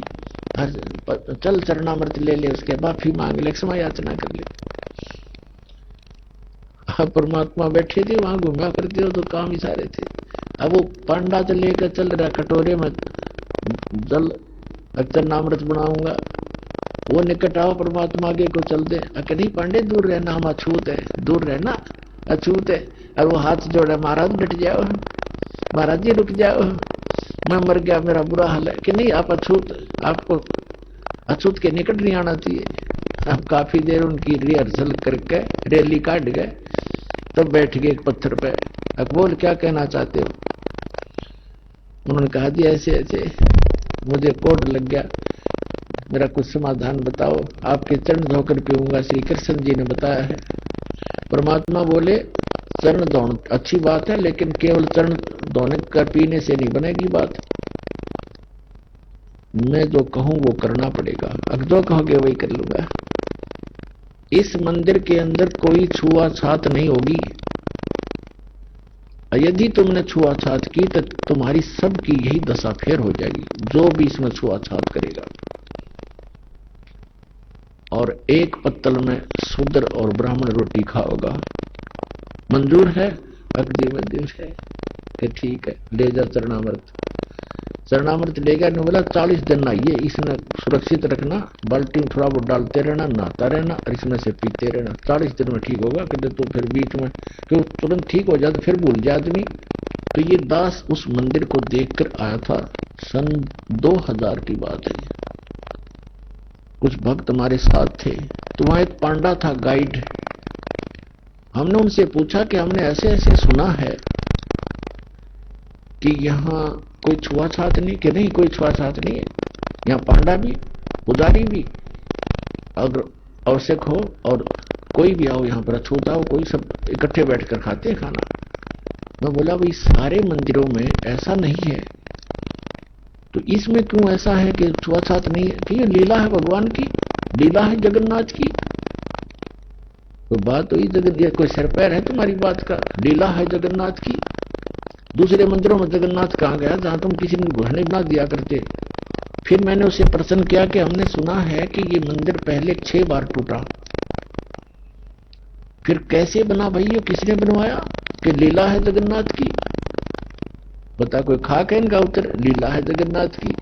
Speaker 2: चल चरणामृत ले ले, उसके माफी मांग ले, क्षमा याचना कर ले। परमात्मा बैठे थे वहां, घूमा करते हो तो काम ही सारे थे। अब वो पांडा तो लेकर चल रहा कटोरे में जल, चरणामृत बनाऊंगा। वो निकट आओ, परमात्मा आगे को चल दे, नहीं पांडे दूर रहना, हम अछूत है, दूर रहना, अछूत है। और वो हाथ जोड़े, महाराज डट जाओ, महाराज जी रुक जाओ, मैं मर गया, मेरा बुरा हाल है। कि नहीं, आप अछूत, आपको अछूत के निकट नहीं आना चाहिए। अब काफी देर उनकी रिहर्सल करके रैली काट गए, तब बैठ गए एक पत्थर पे। अब बोल, क्या कहना चाहते हो? उन्होंने कहा, जी ऐसे ऐसे मुझे कोढ़ लग गया, मेरा कुछ समाधान बताओ, आपके चरण धोकर पीऊंगा, श्री कृष्ण जी ने बताया है। परमात्मा बोले चरण धोना अच्छी बात है, लेकिन केवल चरण धोने कर पीने से नहीं बनेगी बात। मैं जो कहूं वो करना पड़ेगा, अब जो कहोगे वही कर लूंगा। इस मंदिर के अंदर कोई छुआछात नहीं होगी। यदि तुमने छुआछात की तो तुम्हारी सबकी यही दशा फेर हो जाएगी, जो भी इसमें छुआछात करेगा। और एक पत्तल में शूद्र और ब्राह्मण रोटी खाओगा। मंजूर है? अगदी मंजूर है कि ठीक है, ले जा चरणामृत। चरणामृत लेगा ने बोला 40 दिन नहाइए, इसमें सुरक्षित रखना, बाल्टी में थोड़ा बहुत डालते रहना, नहाता रहना और इसमें से पीते रहना, 40 दिन में ठीक होगा। कहते तो फिर बीच में क्यों तुरंत ठीक हो जाए तो फिर भूल जाए आदमी। तो ये दास उस मंदिर को देखकर आया था, सन 2000 की बात है। कुछ भक्त हमारे साथ थे, तो वहां एक पांडा था गाइड। हमने उनसे पूछा कि हमने ऐसे ऐसे सुना है कि यहाँ कोई छुआछात नहीं, कि नहीं कोई छुआछात नहीं है, यहाँ पांडा भी पुजारी भी अगर आवश्यक हो और कोई भी आओ यहाँ पर अछूता हो, कोई सब इकट्ठे बैठकर खाते हैं खाना। मैं बोला भाई सारे मंदिरों में ऐसा नहीं है, तो इसमें क्यों ऐसा है कि छुआछात नहीं है? कि ये लीला है भगवान की, लीला है जगन्नाथ की। तो बात हुई जगन्नाथ, कोई सिर पैर है तुम्हारी बात का? लीला है जगन्नाथ की। दूसरे मंदिरों में जगन्नाथ कहाँ गया जहां तुम किसी ने घोषणा बना दिया करते? फिर मैंने उसे प्रश्न किया कि हमने सुना है कि ये मंदिर पहले 6 बार टूटा, फिर कैसे बना भाई, ये किसने बनवाया? कि लीला है जगन्नाथ की। बता कोई खाक है इनका उत्तर, लीला है जगन्नाथ की।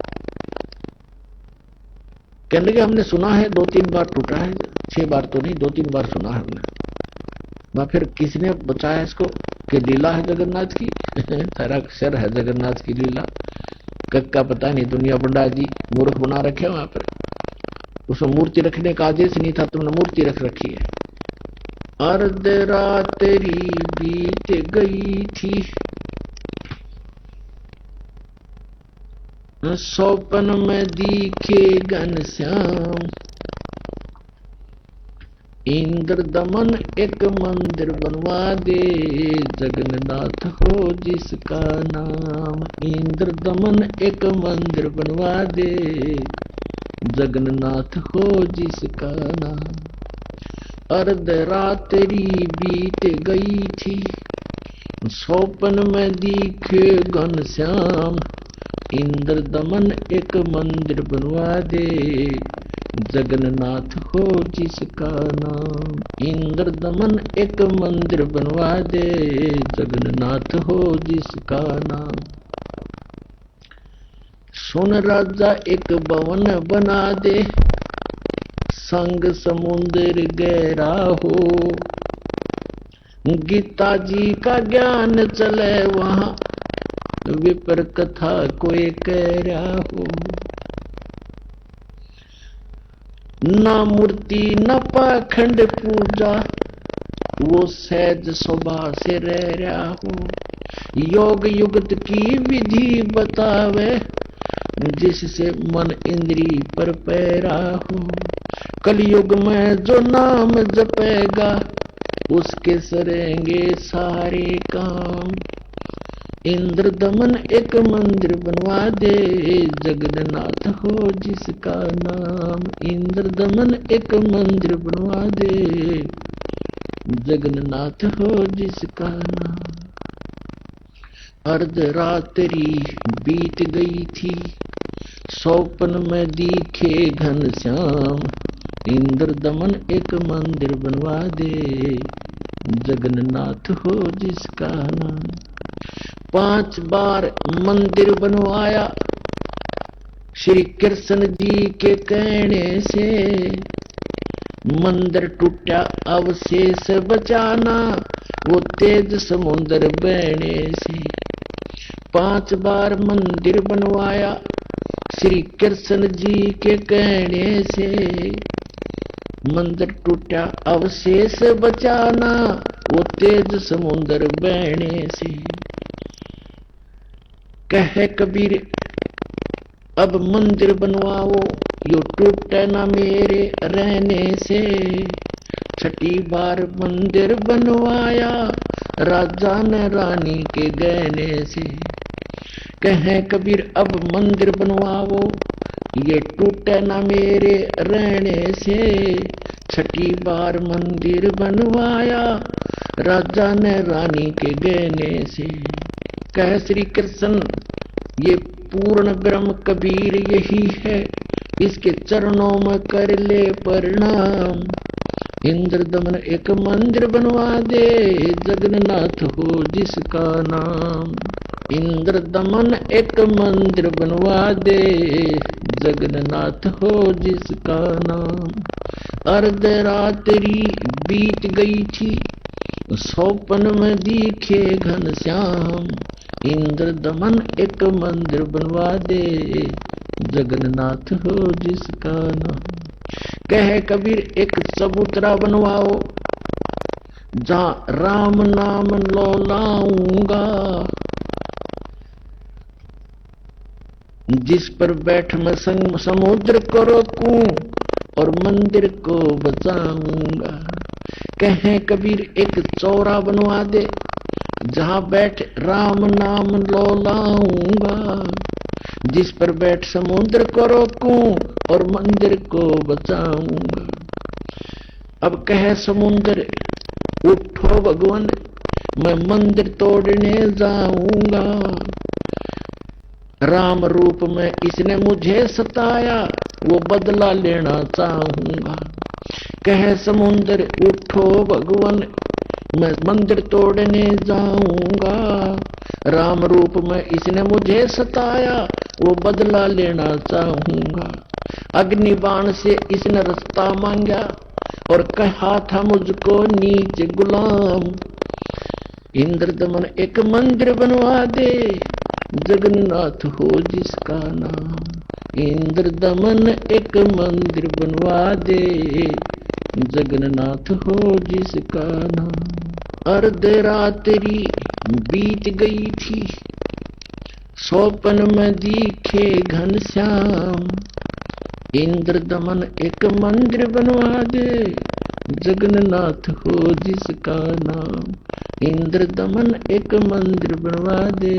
Speaker 2: कहने लगे हमने सुना है 2-3 बार टूटा है, 6 बार तो नहीं, 2-3 बार सुना है हमने। फिर किसने बचाया इसको कि लीला है जगन्नाथ की? तेरा सिर है जगन्नाथ की लीला। कक्का पता नहीं, दुनिया पंडा जी मूर्ख बना रखे वहां पर। उसमें मूर्ति रखने का आदेश नहीं था, तुमने मूर्ति रख रखी है। अर्ध रात्रि बीत गई थी, सौपन में दिखे घनश्याम, इंद्र दमन एक मंदिर बनवा दे, जगन्नाथ हो जिसका नाम। इंद्र दमन एक मंदिर बनवा दे, जगन्नाथ हो जिसका नाम। अर्ध रात्रि बीत गई थी, सौपन में दिखे घनश्याम, इंद्र दमन एक मंदिर बनवा दे, जगन्नाथ हो जिसका नाम। इंद्र दमन एक मंदिर बनवा दे, जगन्नाथ हो जिसका नाम। सुन राजा एक भवन बना दे, संग समुद्र गहरा हो, गीता जी का ज्ञान चले वहां, विपर कथा कोई कह रहा हो। न मूर्ति न पाखंड पूजा, वो सहज स्वभाव से रह रहा हो। योग युगत की विधि बतावे, जिससे मन इंद्री पर पैरा हो। कलयुग में जो नाम जपेगा, उसके सरेंगे सारे काम। इंद्र दमन एक मंदिर बनवा दे, जगन्नाथ हो जिसका नाम। इंद्र दमन एक मंदिर बनवा दे, जगन्नाथ हो जिसका नाम। अर्ध रात्रि बीत गई थी, सौपन में दिखे घनश्याम, इंद्र दमन एक मंदिर बनवा दे, जगन्नाथ हो जिसका नाम। 5 बार मंदिर बनवाया श्री कृष्ण जी के कहने से, मंदिर टूटा अवशेष बचाना, वो तेज समुद्र बहने से। 5 बार मंदिर बनवाया श्री कृष्ण जी के कहने से, मंदिर टूटा अवशेष बचाना, वो तेज समुद्र बहने से। कहे कबीर अब मंदिर बनवाओ, यो टूटे न मेरे रहने से, छठी बार मंदिर बनवाया राजा ने रानी के गहने से। कहे कबीर अब मंदिर बनवाओ, ये टूटे न मेरे रहने से, छठी बार मंदिर बनवाया राजा ने रानी के गहने से। कह श्री कृष्ण ये पूर्ण ब्रह्म कबीर यही है, इसके चरणों में कर ले प्रणाम। इंद्र दमन एक मंदिर बनवा दे, जगन्नाथ हो जिसका नाम। इंद्र दमन एक मंदिर बनवा दे, जगन्नाथ हो जिसका नाम। अर्धरात्रि बीत गई थी, सौपन में दिखे घनश्याम। इंद्र दमन एक मंदिर बनवा दे, जगन्नाथ हो जिसका नाम। कहे कबीर एक चबूतरा बनवाओ, जहां राम नाम लौलाऊंगा। जिस पर बैठ मैं समुद्र को रोकूं और मंदिर को बचाऊंगा। कहे कबीर एक चौरा बनवा दे, जहां बैठ राम नाम लौलाऊंगा। जिस पर बैठ समुद्र को रोकूं और मंदिर को बचाऊंगा। अब कहे समुद्र उठो भगवान, मैं मंदिर तोड़ने जाऊंगा। राम रूप में इसने मुझे सताया, वो बदला लेना चाहूंगा। कहे समुद्र उठो भगवान, मैं मंदिर तोड़ने जाऊंगा। राम रूप में इसने मुझे सताया, वो बदला लेना चाहूंगा। अग्निबाण से इसने रास्ता मांगा और कहा था मुझको नीच गुलाम। इंद्र दमन एक मंदिर बनवा दे, जगन्नाथ हो जिसका नाम। इंद्र दमन एक मंदिर बनवा दे, जगन्नाथ हो जिसका नाम। अर्धरात्रि बीत गई थी, सौपन में दिखे घनश्याम। इंद्र दमन एक मंदिर बनवा दे, जगन्नाथ हो जिसका नाम। इंद्र दमन एक मंदिर बनवा दे,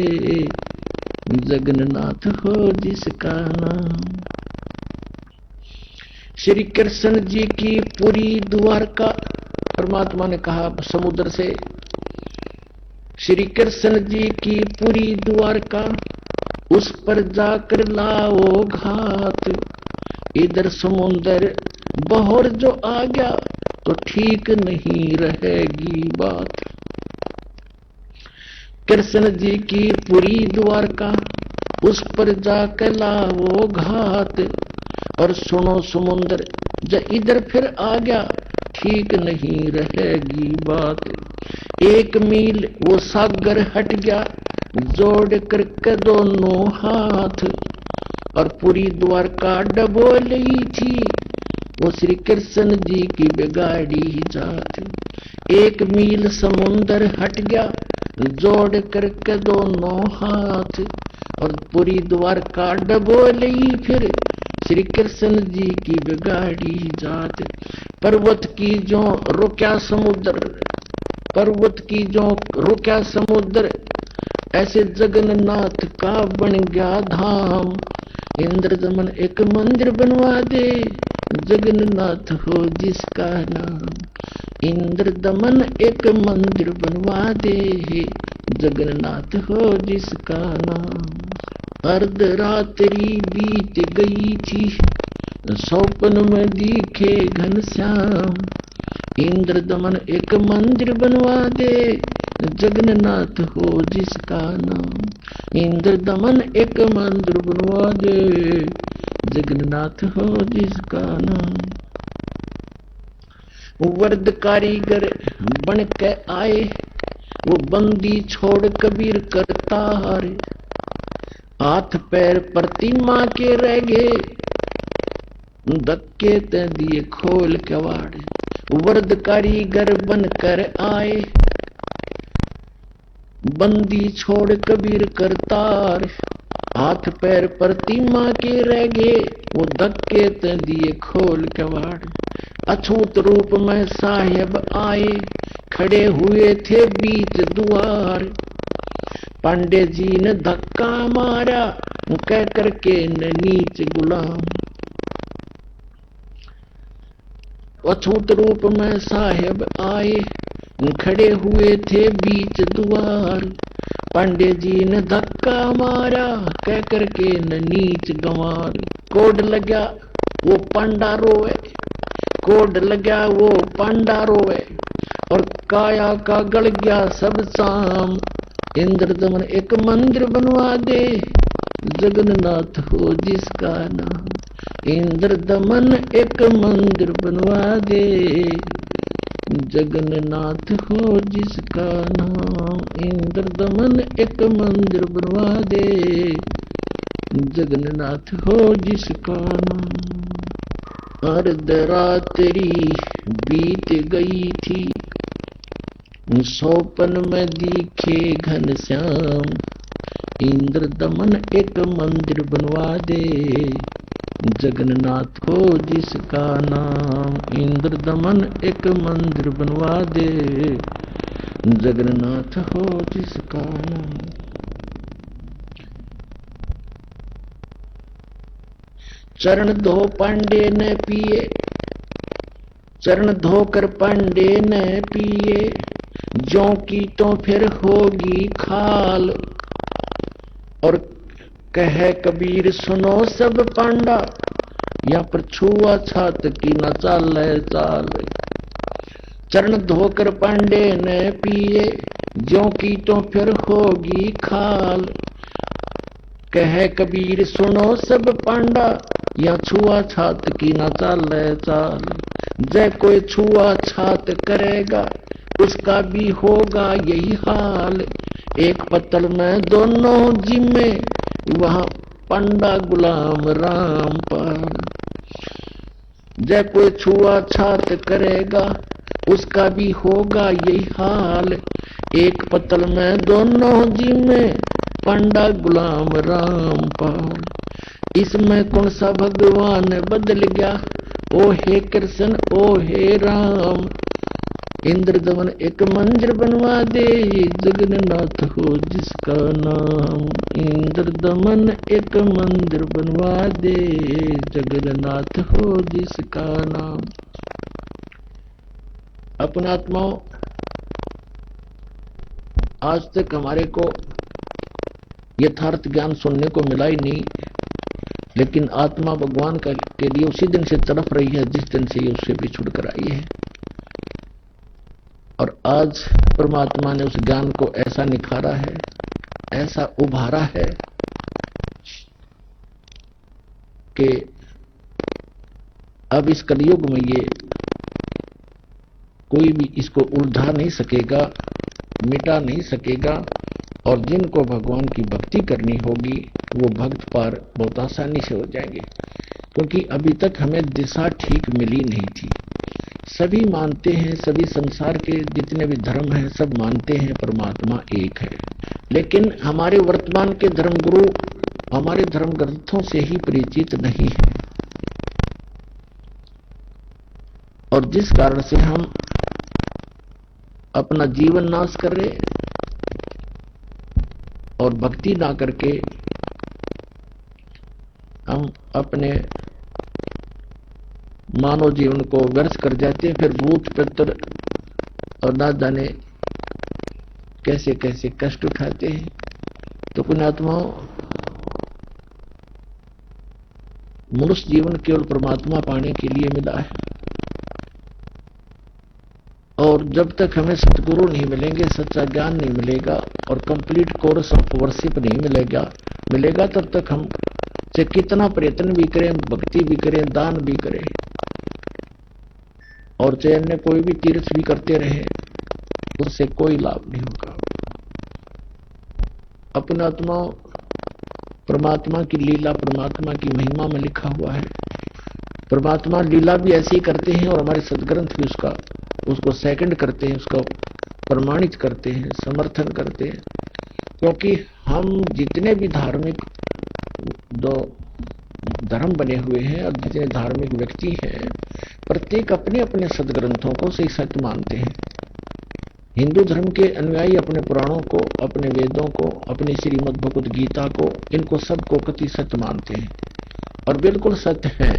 Speaker 2: जगन्नाथ हो जिसका नाम। श्री कृष्ण जी की पूरी द्वारका, परमात्मा ने कहा समुद्र से, श्री कृष्ण जी की पूरी द्वारका उस पर जाकर लाओ घात। इधर समुद्र बहर जो आ गया तो ठीक नहीं रहेगी बात। कृष्ण जी की पूरी द्वारका उस पर जाकर लाओ घात। और सुनो समुद्र जब इधर फिर आ गया ठीक नहीं रहेगी बात। एक मील वो सागर हट गया, जोड़ करके दोनों हाथ। और पूरी द्वारका डबो ली थी, वो श्री कृष्ण जी की बिगाड़ी जात। एक मील समुद्र हट गया, जोड़ करके दोनों हाथ। और पूरी द्वारका डबो ली फिर श्री कृष्ण जी की बिगाड़ी जात। पर्वत की जो रुक्या समुद्र, पर्वत की जो रुक्या समुद्र, ऐसे जगन्नाथ का बन गया धाम। इंद्र दमन एक मंदिर बनवा दे, जगन्नाथ हो जिसका नाम। इंद्र दमन एक मंदिर बनवा दे, जगन्नाथ हो जिसका नाम। अर्धरात्रि बीत गई थी, सौपन में दिखे घनश्याम। इंद्र दमन एक मंदिर बनवा दे, जगन्नाथ हो जिसका नाम। इंद्र दमन एक मंदिर बनवा दे, जगन्नाथ हो जिसका नाम। वर्द कारीगर बन के आए, वो बंदी छोड़ कबीर करतार। हाथ पैर प्रतिमा के रह गए, धक्के ते दिए खोल के वाड़। वर्द कारीगर बन कर आए, बंदी छोड़ कबीर करतार। हाथ पैर प्रतिमा के रह गए, वो धक्के ते दिए खोल कवाड़। अछूत रूप में साहेब आए, खड़े हुए थे बीच द्वार। पांडे जी ने धक्का मारा, कह करके न नीच गुलाम। अछूत रूप में साहेब आए, खड़े हुए थे बीच द्वार। पांडे जी ने धक्का मारा, कह करके न नीच गंवार। कोड लगा वो पांडा रोए, कोड लगा वो पांडा रोए, और काया का गल गया सब शाम। इंद्र दमन एक मंदिर बनवा दे, जगन्नाथ हो जिसका नाम। इंद्र दमन एक मंदिर बनवा दे, जगन्नाथ हो जिसका नाम। इंद्र दमन एक मंदिर बनवा दे, जगन्नाथ हो जिसका नाम। अर्धरात्रि बीत गई थी, सौपन में दिखे घनश्याम। इंद्र दमन एक मंदिर बनवा दे, जगन्नाथ हो जिसका नाम। इंद्र दमन एक मंदिर बनवा दे, जगन्नाथ हो जिसका नाम। चरण धो पांडे ने पिए, चरण धोकर पांडे ने पिए, ज्यों की तो फिर होगी खाल। और कहे कबीर सुनो सब पांडा, यहाँ पर छुआ छात की न चाल चाल। चरण धोकर पांडे ने पिए, ज्यों की तो फिर होगी खाल। कहे कबीर सुनो सब पांडा, यहाँ छुआ छात की न चाल चाल। जय कोई छुआ छात करेगा, उसका भी होगा यही हाल। एक पत्तल में दोनों जिम्मे, वहां पंडा गुलाम राम पाल। जय कोई छुआ छात करेगा, उसका भी होगा यही हाल। एक पत्तल में दोनों जिम्मे, पंडा गुलाम राम पाल। इसमें कौन सा भगवान बदल गया, ओ हे कृष्ण ओ हे राम। इंद्र दमन एक मंदिर बनवा दे, जगन्नाथ हो जिसका नाम। इंद्र दमन एक मंदिर बनवा दे, जगन्नाथ हो जिसका नाम। अपने आत्माओं, आज तक हमारे को यथार्थ ज्ञान सुनने को मिला ही नहीं, लेकिन आत्मा भगवान का के लिए उसी दिन से तड़प रही है जिस दिन से ये उससे बिछुड़ कर आई है। और आज परमात्मा ने उस ज्ञान को ऐसा निखारा है, ऐसा उभारा है कि अब इस कलयुग में ये कोई भी इसको उलझा नहीं सकेगा, मिटा नहीं सकेगा। और जिनको भगवान की भक्ति करनी होगी वो भक्त पार बहुत आसानी से हो जाएंगे, क्योंकि अभी तक हमें दिशा ठीक मिली नहीं थी। सभी मानते हैं, सभी संसार के जितने भी धर्म हैं सब मानते हैं परमात्मा एक है, लेकिन हमारे वर्तमान के धर्मगुरु हमारे धर्म ग्रंथों से ही परिचित नहीं है। और जिस कारण से हम अपना जीवन नाश कर रहे और भक्ति ना करके हम अपने मानव जीवन को व्यर्थ कर जाते हैं। फिर भूत पितर और ना जाने कैसे कैसे कष्ट उठाते हैं। तो पुण्यात्माओं, मनुष्य जीवन केवल परमात्मा पाने के लिए मिला है, और जब तक हमें सतगुरु नहीं मिलेंगे, सच्चा ज्ञान नहीं मिलेगा और कंप्लीट कोर्स ऑफ वर्शिप नहीं मिलेगा, तब तक हम से कितना प्रयत्न भी करें, भक्ति भी करें, दान भी करें और चाहे अन्य कोई भी तीर्थ भी करते रहे, उससे कोई लाभ नहीं होगा। अपना आत्मा परमात्मा की लीला, परमात्मा की महिमा में लिखा हुआ है। परमात्मा लीला भी ऐसे ही करते हैं और हमारे सदग्रंथ भी उसको सेकंड करते हैं, उसको प्रमाणित करते हैं, समर्थन करते हैं। क्योंकि हम जितने भी धार्मिक जो धर्म बने हुए हैं और जितने धार्मिक व्यक्ति हैं, प्रत्येक अपने अपने सदग्रंथों को सही सत्य मानते हैं। हिंदू धर्म के अनुयायी अपने पुराणों को, अपने वेदों को, अपनी श्रीमद् भगवद गीता को, इनको सबको कति सत्य मानते हैं और बिल्कुल सत्य है।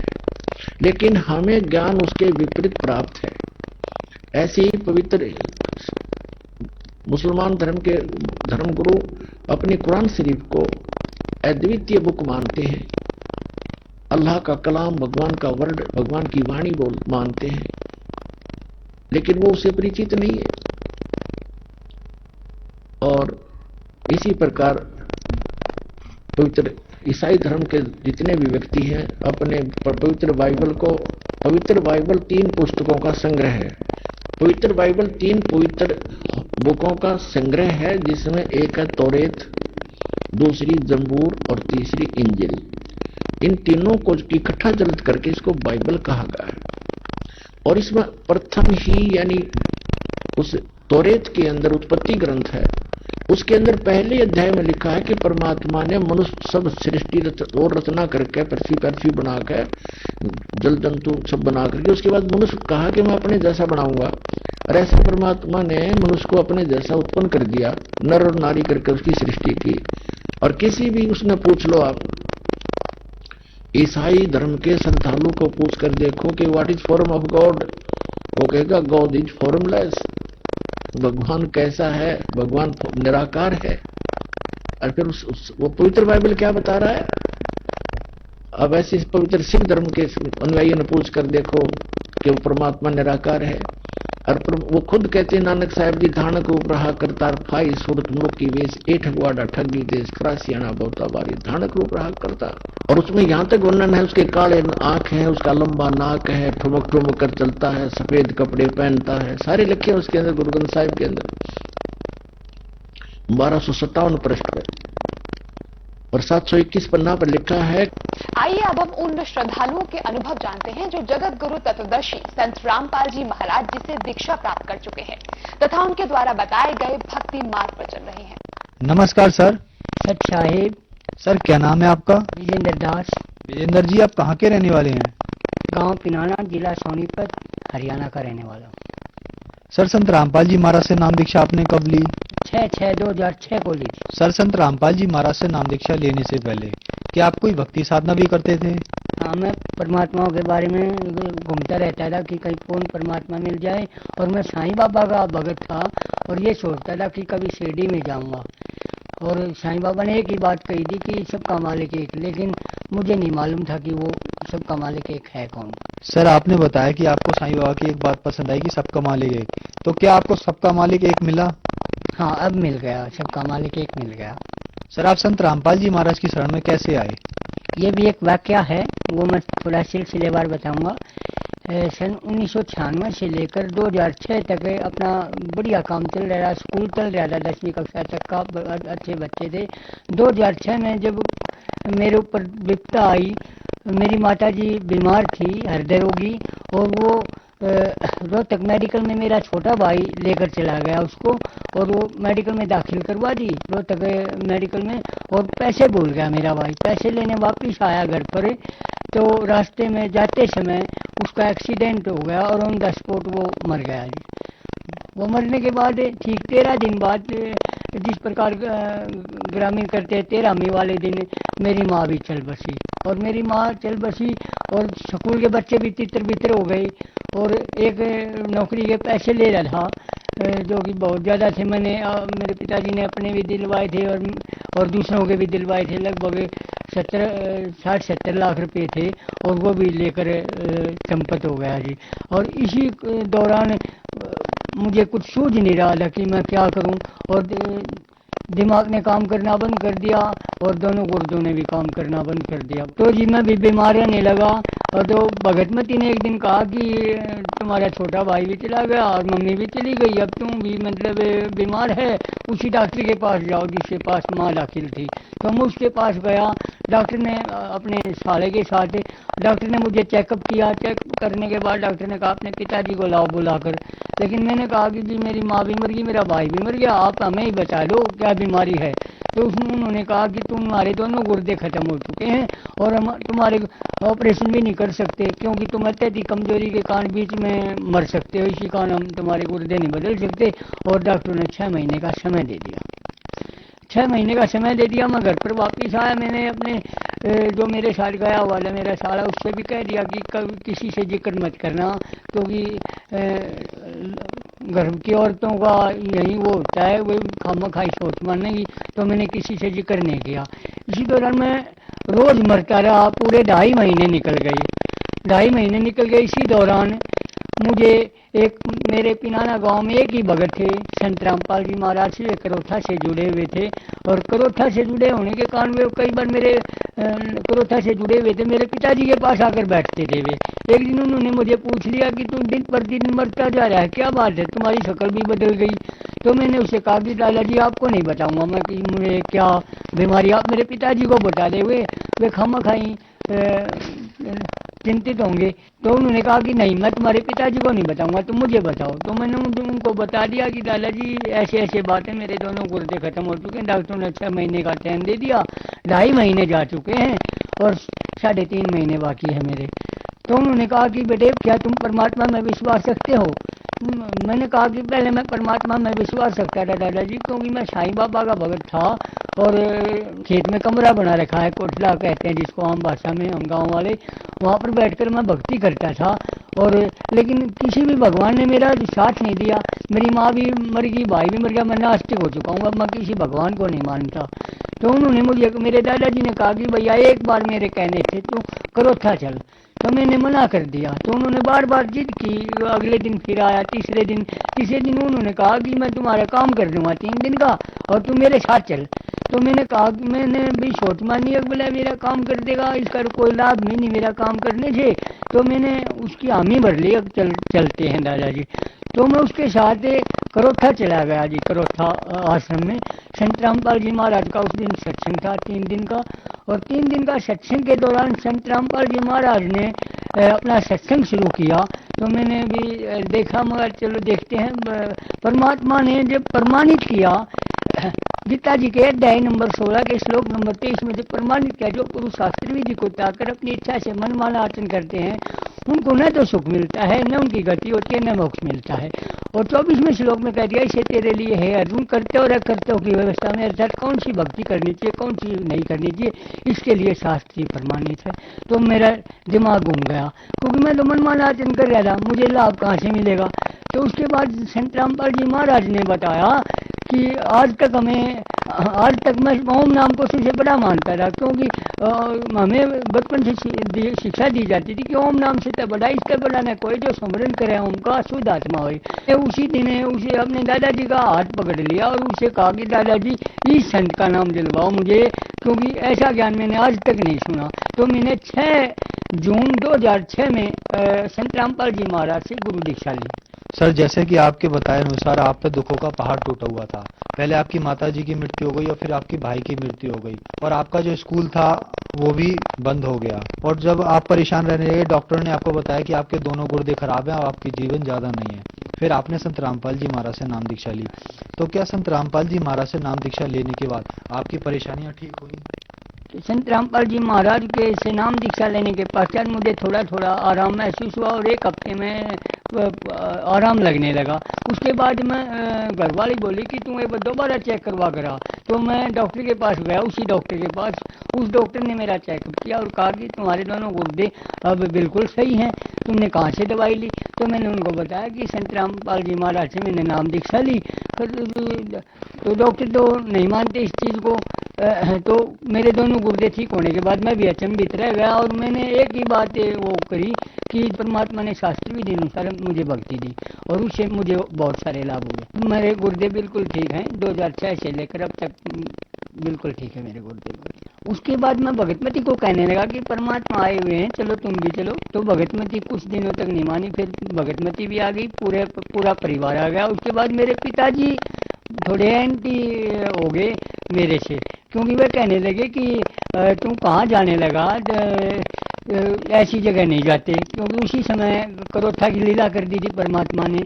Speaker 2: लेकिन हमें ज्ञान उसके विपरीत प्राप्त है। ऐसे ही पवित्र मुसलमान धर्म के धर्मगुरु अपनी कुरान शरीफ को अद्वितीय बुक मानते हैं, अल्लाह का कलाम, भगवान का वर्ड, भगवान की वाणी बोल मानते हैं, लेकिन वो उसे परिचित नहीं है। और इसी प्रकार पवित्र ईसाई धर्म के जितने भी व्यक्ति हैं अपने पवित्र बाइबल 3 पुस्तकों का संग्रह है। पवित्र बाइबल 3 पवित्र बुकों का संग्रह है, जिसमें एक है तौरेत, दूसरी जंबूर और तीसरी इंजिल। इन तीनों को इकट्ठा जल्द करके इसको बाइबल कहा गया है। और इसमें प्रथम ही यानी उस तौरेत के अंदर उत्पत्ति ग्रंथ है, उसके अंदर पहले अध्याय में लिखा है कि परमात्मा ने मनुष्य सब सृष्टि और रचना करके पृथ्वी बनाकर जल जंतु सब बना करके उसके बाद मनुष्य कहा कि मैं अपने जैसा बनाऊंगा। और ऐसे परमात्मा ने मनुष्य को अपने जैसा उत्पन्न कर दिया, नर और नारी करके उसकी सृष्टि की। और किसी भी उसने पूछ लो आप ईसाई धर्म के श्रद्धालु को पूछ कर देखो कि what is form of God, वो कहेगा गॉड इज फॉर्मलेस, भगवान कैसा है, भगवान निराकार है। और फिर वो पवित्र बाइबल क्या बता रहा है। अब ऐसे पवित्र सिख धर्म के अनुयायियों ने पूछ कर देखो कि वो परमात्मा निराकार है। और वो खुद कहते हैं नानक साहब जी, धानक रूप करतार फाई सूरत मुख की वेश एठ गुआडा ठगी देश खरासियाना बहुता बारी, धानक रूप रहा करता। और उसमें यहां तक वर्णन है, उसके काले आंख है, उसका लंबा नाक है, ठुमक ठुमक कर चलता है, सफेद कपड़े पहनता है, सारे लिखे हैं उसके अंदर, गुरु ग्रंथ साहिब के अंदर 1257 पृष्ठ पर और 721 पन्ना पर लिखा है।
Speaker 3: आइए अब हम उन श्रद्धालुओं के अनुभव जानते हैं जो जगत गुरु तत्वदर्शी संत रामपाल जी महाराज जी से दीक्षा प्राप्त कर चुके हैं तथा उनके द्वारा बताए गए भक्ति मार्ग पर चल रहे हैं।
Speaker 4: नमस्कार सर।
Speaker 5: सत साहिब।
Speaker 4: सर क्या नाम है आपका?
Speaker 5: विजेंद्र दास।
Speaker 4: विजेंद्र जी आप कहाँ के रहने वाले हैं?
Speaker 5: गांव पिनाना, जिला सोनीपत, हरियाणा का रहने वाला हूँ।
Speaker 4: सर संत रामपाल जी महाराज से नाम दीक्षा आपने कब ली?
Speaker 5: 6/6/2006 को ली थी।
Speaker 4: सर संत रामपाल जी महाराज से नाम दीक्षा लेने से पहले क्या आप कोई भक्ति साधना भी करते थे?
Speaker 5: हाँ, मैं परमात्माओं के बारे में घूमता रहता था कि कहीं कौन परमात्मा मिल जाए। और मैं साईं बाबा का भगत था और ये सोचता था कि कभी शिरडी में जाऊंगा। और साईं बाबा ने एक ही बात कही थी कि सबका मालिक एक, लेकिन मुझे नहीं मालूम था कि वो सबका मालिक एक है कौन।
Speaker 4: सर आपने बताया कि आपको साईं बाबा की एक बात पसंद आई कि सबका मालिक एक, तो क्या आपको सबका मालिक एक मिला?
Speaker 5: हाँ, अब मिल गया, सबका मालिक एक मिल गया।
Speaker 4: सर आप संत रामपाल जी महाराज की शरण में कैसे आए?
Speaker 5: ये भी एक वाकया है, वो मैं थोड़ा सिलसिलेवार बताऊंगा। सन 1996 से लेकर 2006 तक अपना बढ़िया काम चल रहा, स्कूल चल रहा था, 10वीं कक्षा तक का, अच्छे बच्चे थे। 2006 में जब मेरे ऊपर विपदा आई, मेरी माताजी बीमार थी, हृदय रोगी, और वो रोहतक मेडिकल में मेरा छोटा भाई लेकर चला गया उसको, और वो मेडिकल में दाखिल करवा दी रोहतक मेडिकल में। और पैसे भूल गया मेरा भाई, पैसे लेने वापिस आया घर पर, तो रास्ते में जाते समय उसका एक्सीडेंट हो गया और ऑन द स्पॉट वो मर गया जी। वो मरने के बाद ठीक 13 दिन बाद, जिस प्रकार ग्रामीण करते हैं, 13वें वाले दिन मेरी माँ भी चल बसी। और मेरी माँ चल बसी और स्कूल के बच्चे भी तितर बितर हो गए। और एक नौकरी के पैसे ले रहा था जो कि बहुत ज़्यादा थे, मेरे पिताजी ने अपने भी दिलवाए थे और दूसरों के भी दिलवाए थे, लगभग 60-70 लाख रुपए थे, और वो भी लेकर चंपत हो गया जी। और इसी दौरान मुझे कुछ सूझ नहीं रहा था कि मैं क्या करूं, और दिमाग ने काम करना बंद कर दिया और दोनों गुर्दों ने भी काम करना बंद कर दिया। तो जी मैं भी बीमार रहने लगा। और तो भगतमती ने एक दिन कहा कि तुम्हारा छोटा भाई भी चला गया और मम्मी भी चली गई, अब तुम भी मतलब बीमार है, उसी डॉक्टर के पास जाओ जिसके पास माँ दाखिल थी। तो मैं उसके पास गया, डॉक्टर ने अपने साले के साथ, डॉक्टर ने मुझे चेकअप किया। चेकअप करने के बाद डॉक्टर ने कहा अपने पिताजी को लाओ बुलाकर। लेकिन मैंने कहा कि जी मेरी माँ भी मर गई, मेरा भाई भी मर गया, आप हमें ही बचा दो, क्या बीमारी है। तो उसमें उन्होंने कहा कि तुम्हारे दोनों गुर्दे खत्म हो चुके हैं और हम तुम्हारे ऑपरेशन भी नहीं कर सकते, क्योंकि तुम अत्यधिक कमजोरी के कारण बीच में मर सकते हो, इसी कारण हम तुम्हारे गुर्दे नहीं बदल सकते। और डॉक्टर ने 6 महीने का समय दे दिया। 6 महीने का समय दे दिया। मैं घर पर वापस आया, मैंने अपने जो मेरे साथ गया वाला मेरा साला, उससे भी कह दिया कि कभी किसी से जिक्र मत करना, क्योंकि घर की औरतों का यही वो होता है, वो खामखाई सोच मानने की। तो मैंने किसी से जिक्र नहीं किया। इसी दौरान मैं रोज मरता रहा, पूरे 2.5 महीने निकल गए। 2.5 महीने निकल गए। इसी दौरान मुझे एक मेरे पिनाना गांव में एक ही भगत थे, संत रामपाल जी महाराज से करोथा से जुड़े हुए थे। और करोथा से जुड़े होने के कारण वे कई बार मेरे करोथा से जुड़े हुए थे, मेरे पिताजी के पास आकर बैठते थे वे। एक दिन उन्होंने मुझे पूछ लिया कि तू दिन पर दिन मरता जा रहा है, क्या बात है, तुम्हारी शक्ल भी बदल गई। तो मैंने उससे कहा कि दादाजी आपको नहीं बताऊंगा मैं कि मुझे क्या बीमारी, आप मेरे पिताजी को बता दे, वे खामखाई चिंतित होंगे। तो उन्होंने कहा कि नहीं, मैं तुम्हारे पिताजी को नहीं बताऊंगा, तुम मुझे बताओ। तो मैंने उनको बता दिया कि दादाजी ऐसे ऐसे बातें, मेरे दोनों गुर्दे खत्म हो चुके हैं, डॉक्टर ने 6 महीने का टाइम दे दिया, 2.5 महीने जा चुके हैं और 3.5 महीने बाकी है मेरे। तो उन्होंने कहा कि बेटे क्या तुम परमात्मा में विश्वास रखते हो? मैंने कहा कि पहले मैं परमात्मा में विश्वास रखता था दादाजी, क्योंकि मैं साईं बाबा का भगत था और खेत में कमरा बना रखा है, कोठला कहते हैं जिसको आम भाषा में हम गाँव वाले, वहाँ पर बैठकर मैं भक्ति करता था। और लेकिन किसी भी भगवान ने मेरा साथ नहीं दिया। मेरी माँ भी मर गई, भाई भी मर गया, मैं नास्तिक हो चुका हूँ, अब मैं किसी भगवान को नहीं मानता। तो उन्होंने मुझे, मेरे दादाजी ने कहा कि भैया एक बार मेरे कहने थे तो करोथा चल। तो मैंने मना कर दिया। तो उन्होंने बार बार जिद की। अगले दिन फिर आया, तीसरे दिन उन्होंने कहा कि मैं तुम्हारा काम कर दूंगा 3 दिन का और तुम मेरे साथ चल। तो मैंने कहा कि मैंने भी सोच मानी, बोला मेरा काम कर देगा, इसका कोई लाभ नहीं मेरा काम करने से। तो मैंने उसकी हामी भर ली, अब चलते हैं दादाजी। तो मैं उसके साथ करोथा चला गया जी, करोथा आश्रम में। संत रामपाल जी महाराज का उस दिन सत्संग था 3 दिन का। और 3 दिन का सत्संग के दौरान संत रामपाल जी महाराज ने अपना सत्संग शुरू किया। तो मैंने भी देखा, मगर चलो देखते हैं। परमात्मा ने जब प्रमाणित किया, गीता जी के अध्याय नंबर 16 के श्लोक नंबर 23 में जब प्रमाणित किया, जो पुरुष शास्त्री विधि को त्यागकर अपनी इच्छा से मनमाना आचरण करते हैं, उनको न तो सुख मिलता है, न उनकी गति होती है, न मोक्ष मिलता है। और 24वें श्लोक में कह दिया, इसे तेरे लिए है अर्जुन, करते और अकर्तव्यों की व्यवस्था में अर्थात कौन सी भक्ति करनी चाहिए, कौन सी नहीं करनी चाहिए, इसके लिए शास्त्री प्रमाणित है। तो मेरा दिमाग घूम गया, क्योंकि मैं तो मनमाना आचरण कर रहा था, मुझे लाभ कहाँ से मिलेगा। तो उसके बाद संत रामपाल जी महाराज ने बताया कि आज तक मैं ओम नाम को सबसे बड़ा मानता था, क्योंकि हमें बचपन से शिक्षा दी जाती थी कि ओम नाम से तो बड़ा, इसका बड़ा न कोई जो स्मरण करे ओम का शुद्ध आत्मा हो। उसी दिन उसे अपने दादाजी का हाथ पकड़ लिया और उसे कहा कि दादाजी इस संत का नाम दिलवाओ मुझे, क्योंकि ऐसा ज्ञान मैंने आज तक नहीं सुना। तो मैंने 6 जून 2006 में संत रामपाल जी महाराज से गुरु दीक्षा ली।
Speaker 4: सर, जैसे कि आपके बताए अनुसार आप पे दुखों का पहाड़ टूटा हुआ था। पहले आपकी माताजी की मृत्यु हो गई और फिर आपके भाई की मृत्यु हो गई, और आपका जो स्कूल था वो भी बंद हो गया। और जब आप परेशान रहने लगे, डॉक्टर ने आपको बताया कि आपके दोनों गुर्दे खराब हैं और आपकी जीवन ज्यादा नहीं है। फिर आपने संत रामपाल जी महाराज से नाम दीक्षा ली। तो क्या संत रामपाल जी महाराज से नाम दीक्षा लेने के बाद आपकी परेशानियां ठीक हुई?
Speaker 5: संत रामपाल जी महाराज के से नाम दीक्षा लेने के पश्चात मुझे थोड़ा थोड़ा आराम महसूस हुआ और 1 हफ्ते में आराम लगने लगा। उसके बाद मैं घरवाली बोली कि तू एक बार दोबारा चेक करवा करा। तो मैं डॉक्टर के पास गया, उसी डॉक्टर के पास। उस डॉक्टर ने मेरा चेकअप किया और कहा कि तुम्हारे दोनों गुर्दे अब बिल्कुल सही हैं, तुमने कहाँ से दवाई ली? तो मैंने उनको बताया कि संत रामपाल जी महाराज से मैंने नाम दीक्षा ली। तो डॉक्टर तो नहीं मानते इस चीज़ को। तो मेरे दोनों गुर्दे ठीक होने के बाद मैं भी अचंभित रह गया और मैंने एक ही बात वो करी कि परमात्मा ने शास्त्र विधि अनुसार मुझे भक्ति दी और उससे मुझे बहुत सारे लाभ हुए। मेरे गुर्दे बिल्कुल ठीक हैं, 2006 से लेकर अब तक बिल्कुल ठीक है मेरे गुर्दे। उसके बाद मैं भगतमती को कहने लगा कि परमात्मा आए हुए हैं, चलो तुम भी चलो। तो भगतमती कुछ दिनों तक नहीं मानी, फिर भगतमती भी आ गई, पूरा परिवार आ गया। उसके बाद मेरे पिताजी थोड़े एंटी हो गए मेरे से, क्योंकि वे कहने लगे कि तुम कहाँ जाने लगा, ऐसी जगह नहीं जाते। क्योंकि उसी समय करोथा की लीला कर दी थी परमात्मा ने।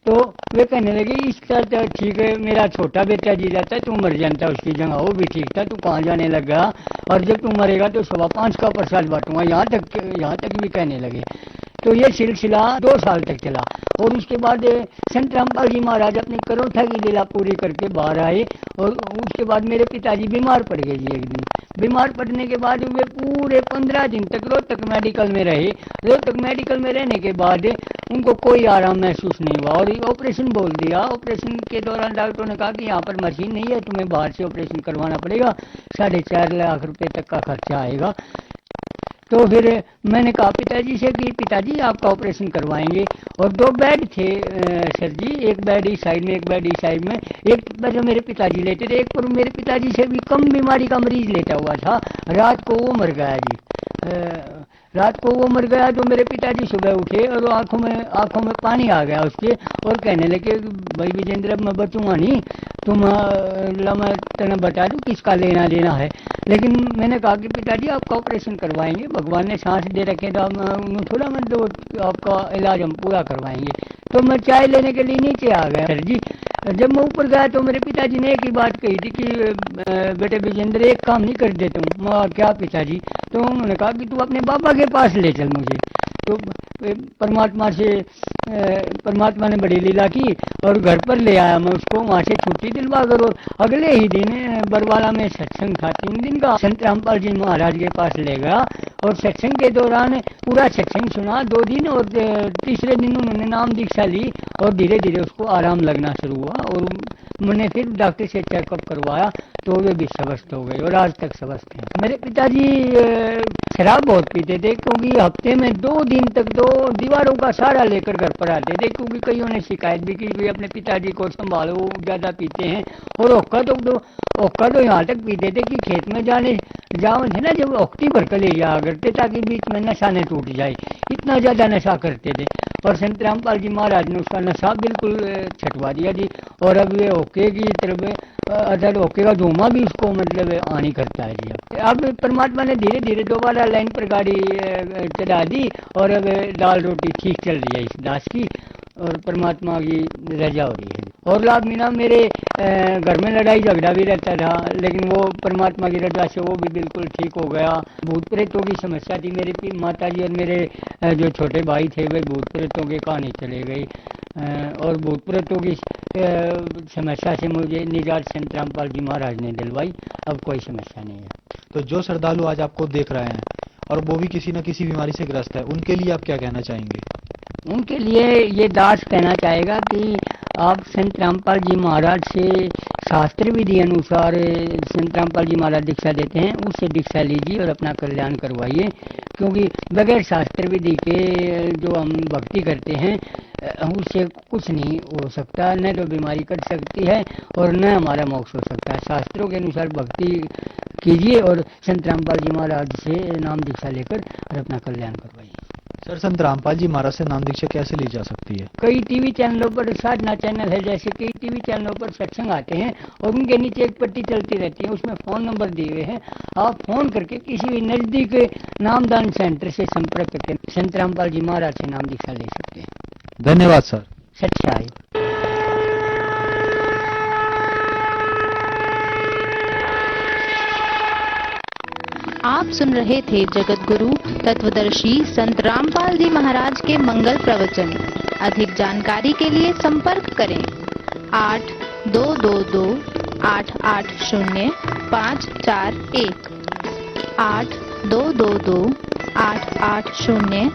Speaker 5: तो वे कहने लगे इस तरह तो ठीक है, मेरा छोटा बेटा जी जाता है, तू मर जाता उसकी जगह, वो भी ठीक था, तू कहाँ जाने लगा, और जब तू मरेगा तो 5.25 का प्रसाद बांटूंगा, यहाँ तक भी कहने लगे। तो ये सिलसिला 2 साल तक चला। और उसके बाद संत रामपाल जी महाराज अपनी करोठा की लीला पूरी करके बाहर आए, और उसके बाद मेरे पिताजी बीमार पड़ गए जी। एक दिन बीमार पड़ने के बाद वे पूरे 15 दिन तक रोहतक मेडिकल में रहे। रोहतक मेडिकल में रहने के बाद उनको कोई आराम महसूस नहीं हुआ, और ऑपरेशन बोल दिया। ऑपरेशन के दौरान डॉक्टरों ने कहा कि यहाँ पर मशीन नहीं है, तुम्हें बाहर से ऑपरेशन करवाना पड़ेगा, 4.5 लाख रुपए तक का खर्चा आएगा। तो फिर मैंने कहा पिताजी से कि पिताजी आपका ऑपरेशन करवाएंगे। और 2 बेड थे सर जी, एक बेड इस साइड में, एक बेड इस साइड में। एक पर जो मेरे पिताजी लेटे थे, एक पर मेरे पिताजी से भी कम बीमारी का मरीज लेटा हुआ था। रात को वो मर गया जी। रात को वो मर गया तो मेरे पिताजी सुबह उठे और आंखों में पानी आ गया उसके, और कहने लगे भाई विजेंद्र अब मैं बचूंगा नहीं, मैं तेना बता दूं किसका लेना देना है। लेकिन मैंने कहा कि पिताजी आपका ऑपरेशन करवाएंगे, भगवान ने सांस दे रखे तो हम थोड़ा मतलब आपका इलाज हम पूरा करवाएंगे। तो मैं चाय लेने के लिए नीचे आ गया सर जी। जब मैं ऊपर गया तो मेरे पिताजी ने एक ही बात कही थी कि बेटे विजेंद्र एक काम नहीं कर देता हूँ। मैं क्या पिताजी? तो उन्होंने कहा कि तू अपने बाबा के पास ले चल मुझे। तो परमात्मा ने बड़ी लीला की और घर पर ले आया मैं उसको, वहाँ से छुट्टी दिलवा कर। और अगले ही दिन बरवाला में सत्संग था 3 दिन का, संत रामपाल जी महाराज के पास ले गया और सत्संग के दौरान पूरा सत्संग सुना 2 दिन। और तीसरे दिन उन्होंने नाम दीक्षा ली और धीरे धीरे उसको आराम लगना शुरू हुआ। और मैंने फिर डॉक्टर से चेकअप करवाया तो वे भी स्वस्थ हो गए और आज तक स्वस्थ हैं। मेरे पिताजी शराब बहुत पीते थे, क्योंकि हफ्ते में 2 दिन तक तो दीवारों का सहारा लेकर घर पर आते थे, क्योंकि कईयों ने शिकायत भी की भाई अपने पिताजी को संभालो, ज्यादा पीते हैं। और ओक्का तो यहाँ तक पीते थे कि खेत में जाओ थे ना, जब ओक्ति भर कर ले जाया करते ताकि बीच में नशा न टूट जाए, इतना ज्यादा नशा करते थे। और संत रामपाल जी महाराज ने उसका नशा बिल्कुल छटवा दिया जी। और अब ये ओके की तरफ अदर ओके का धुआं भी उसको मतलब आनी करता है जी। अब परमात्मा ने धीरे धीरे दोबारा लाइन पर गाड़ी चला दी और अब दाल रोटी ठीक चल रही है इस दास की, और परमात्मा की रजा हो रही है। और लाभ मीना मेरे घर में लड़ाई झगड़ा भी रहता था, लेकिन वो परमात्मा की रजा से वो भी बिल्कुल ठीक हो गया। भूत प्रेतों की समस्या थी, मेरी माता जी और मेरे जो छोटे भाई थे वे भूत प्रेतों के कहानी चले गई। और भूत प्रेतों की समस्या से मुझे निजात संत रामपाल जी महाराज ने दिलवाई। अब कोई समस्या नहीं है।
Speaker 4: तो जो श्रद्धालु आज आपको देख रहे हैं और वो भी किसी न किसी बीमारी से ग्रस्त है, उनके लिए आप क्या कहना चाहेंगे?
Speaker 5: उनके लिए ये दास कहना चाहेगा कि आप संत रामपाल जी महाराज से शास्त्र विधि अनुसार संत रामपाल जी महाराज दीक्षा देते हैं, उससे दीक्षा लीजिए और अपना कल्याण करवाइए। क्योंकि बगैर शास्त्र विधि के जो हम भक्ति करते हैं उससे कुछ नहीं हो सकता, न तो बीमारी कट सकती है और न हमारा मोक्ष हो सकता है। शास्त्रों के अनुसार भक्ति कीजिए और संत रामपाल जी महाराज से नाम दीक्षा लेकर और अपना कल्याण करवाइए।
Speaker 4: सर, संत रामपाल जी महाराज से नाम दीक्षा कैसे ली जा सकती है?
Speaker 5: कई टीवी चैनलों पर, साधना चैनल है जैसे, कई टीवी चैनलों पर सत्संग आते हैं और उनके नीचे एक पट्टी चलती रहती है, उसमें फोन नंबर दिए हुए हैं। आप फोन करके किसी भी नजदीक नामदान सेंटर से संपर्क करके संत रामपाल जी महाराज से नाम दीक्षा ले सकते हैं।
Speaker 4: धन्यवाद सर।
Speaker 5: सच्चाई।
Speaker 6: आप सुन रहे थे जगत गुरु तत्वदर्शी संत रामपाल जी महाराज के मंगल प्रवचन। अधिक जानकारी के लिए संपर्क करें 8222 880 541 8222 880